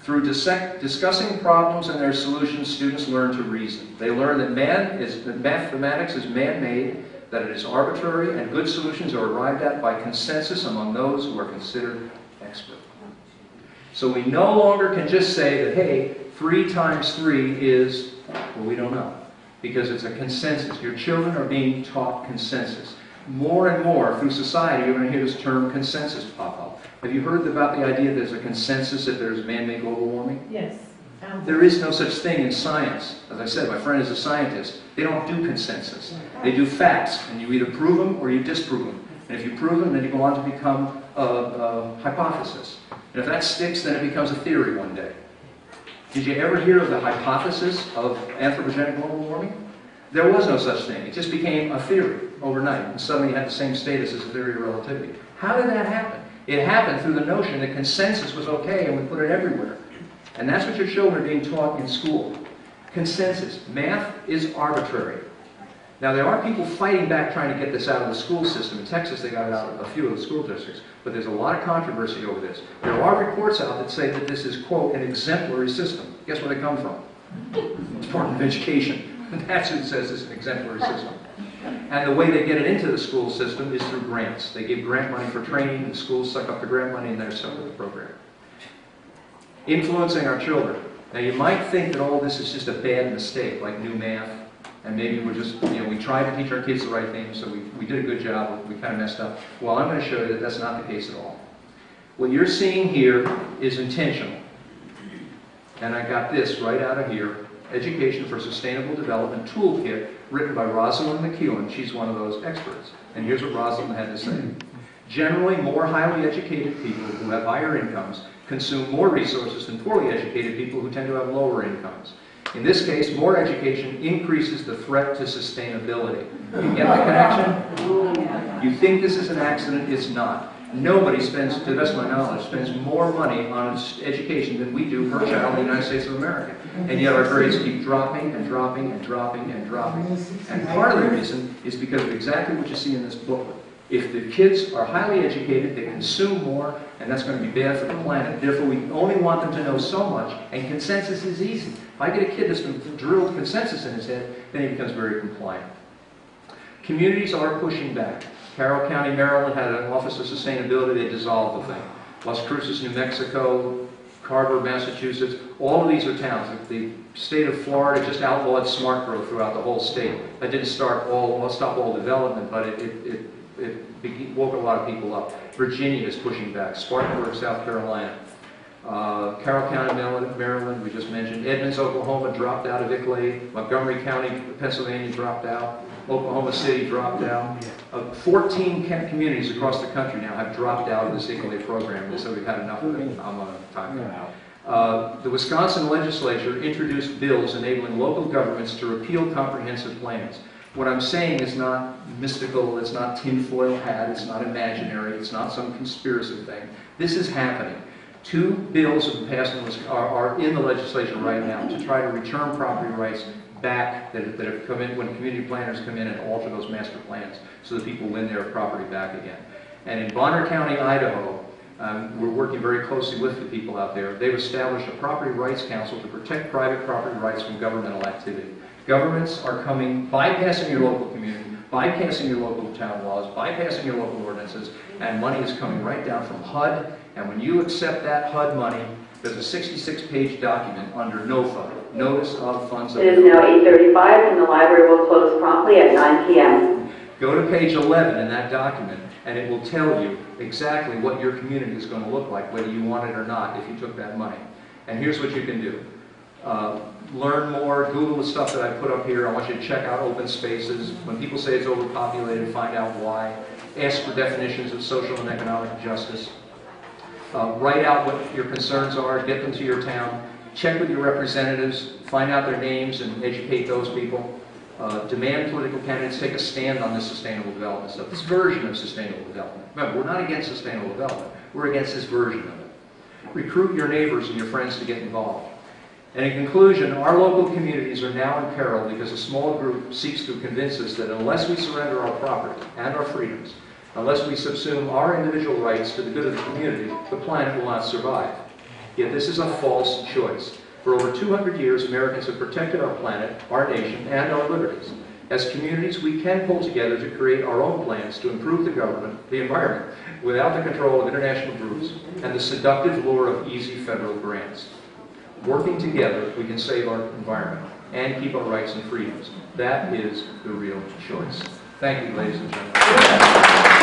Through discussing problems and their solutions, students learn to reason. They learn that mathematics is man-made, that it is arbitrary, and good solutions are arrived at by consensus among those who are considered expert. So we no longer can just say that, hey, 3 times 3 is, well, we don't know. Because it's a consensus. Your children are being taught consensus. More and more through society, you're going to hear this term consensus pop up. Have you heard about the idea that there's a consensus that there's man-made global warming? Yes. There is no such thing in science. As I said, my friend is a scientist. They don't do consensus. They do facts, and you either prove them or you disprove them. And if you prove them, then you go on to become a hypothesis. And if that sticks, then it becomes a theory one day. Did you ever hear of the hypothesis of anthropogenic global warming? There was no such thing. It just became a theory overnight, and suddenly it had the same status as a theory of relativity. How did that happen? It happened through the notion that consensus was okay, and we put it everywhere. And that's what your children are being taught in school. Consensus. Math is arbitrary. Now, there are people fighting back trying to get this out of the school system. In Texas, they got it out of a few of the school districts. But there's a lot of controversy over this. There are reports out that say that this is, quote, an exemplary system. Guess where they come from? The Department of Education. That's who says it's an exemplary system. And the way they get it into the school system is through grants. They give grant money for training, and the schools suck up the grant money, and they're stuck with the program. Influencing our children. Now, you might think that all this is just a bad mistake, like new math, and maybe we're just, we tried to teach our kids the right things, so we did a good job, we kind of messed up. Well, I'm going to show you that that's not the case at all. What you're seeing here is intentional. And I got this right out of here, Education for Sustainable Development Toolkit, written by Rosalind McEwen. She's one of those experts. And here's what Rosalind had to say. Generally, more highly educated people who have higher incomes consume more resources than poorly educated people who tend to have lower incomes. In this case, more education increases the threat to sustainability. You get the connection? You think this is an accident? It's not. Nobody spends, to the best of my knowledge, spends more money on education than we do per child in the United States of America. And yet our grades keep dropping and dropping and dropping and dropping. And part of the reason is because of exactly what you see in this booklet. If the kids are highly educated, they consume more, and that's going to be bad for the planet. Therefore, we only want them to know so much, and consensus is easy. If I get a kid that's been drilled consensus in his head, then he becomes very compliant. Communities are pushing back. Carroll County, Maryland had an Office of Sustainability. They dissolved the thing. Las Cruces, New Mexico, Carver, Massachusetts, all of these are towns. The state of Florida just outlawed smart growth throughout the whole state. That didn't stop all development, but it woke a lot of people up. Virginia is pushing back. Spartanburg, South Carolina. Carroll County, Maryland, we just mentioned. Edmonds, Oklahoma dropped out of ICLAID. Montgomery County, Pennsylvania dropped out. Oklahoma City dropped out. 14 communities across the country now have dropped out of this ICLAID program, so we've had enough of it. I'm on time now. The Wisconsin legislature introduced bills enabling local governments to repeal comprehensive plans. What I'm saying is not mystical, it's not tinfoil hat, it's not imaginary, it's not some conspiracy thing. This is happening. 2 bills have passed are in the legislature right now to try to return property rights back that have come in when community planners come in and alter those master plans so that people win their property back again. And in Bonner County, Idaho, we're working very closely with the people out there. They've established a property rights council to protect private property rights from governmental activity. Governments are coming, bypassing your local community, bypassing your local town laws, bypassing your local ordinances, and money is coming right down from HUD. And when you accept that HUD money, there's a 66-page document under NOFA, Notice of Funds. It is now 8:35 and the library will close promptly at 9 p.m. Go to page 11 in that document and it will tell you exactly what your community is going to look like, whether you want it or not, if you took that money. And here's what you can do. Learn more, Google the stuff that I put up here. I want you to check out open spaces. When people say it's overpopulated, find out why. Ask for definitions of social and economic justice. Write out what your concerns are, get them to your town. Check with your representatives, find out their names and educate those people. Demand political candidates take a stand on this sustainable development stuff, this version of sustainable development. Remember, we're not against sustainable development, we're against this version of it. Recruit your neighbors and your friends to get involved. And in conclusion, our local communities are now in peril because a small group seeks to convince us that unless we surrender our property and our freedoms, unless we subsume our individual rights to the good of the community, the planet will not survive. Yet this is a false choice. For over 200 years, Americans have protected our planet, our nation, and our liberties. As communities, we can pull together to create our own plans to improve the environment, without the control of international groups and the seductive lure of easy federal grants. Working together, we can save our environment and keep our rights and freedoms. That is the real choice. Thank you, ladies and gentlemen.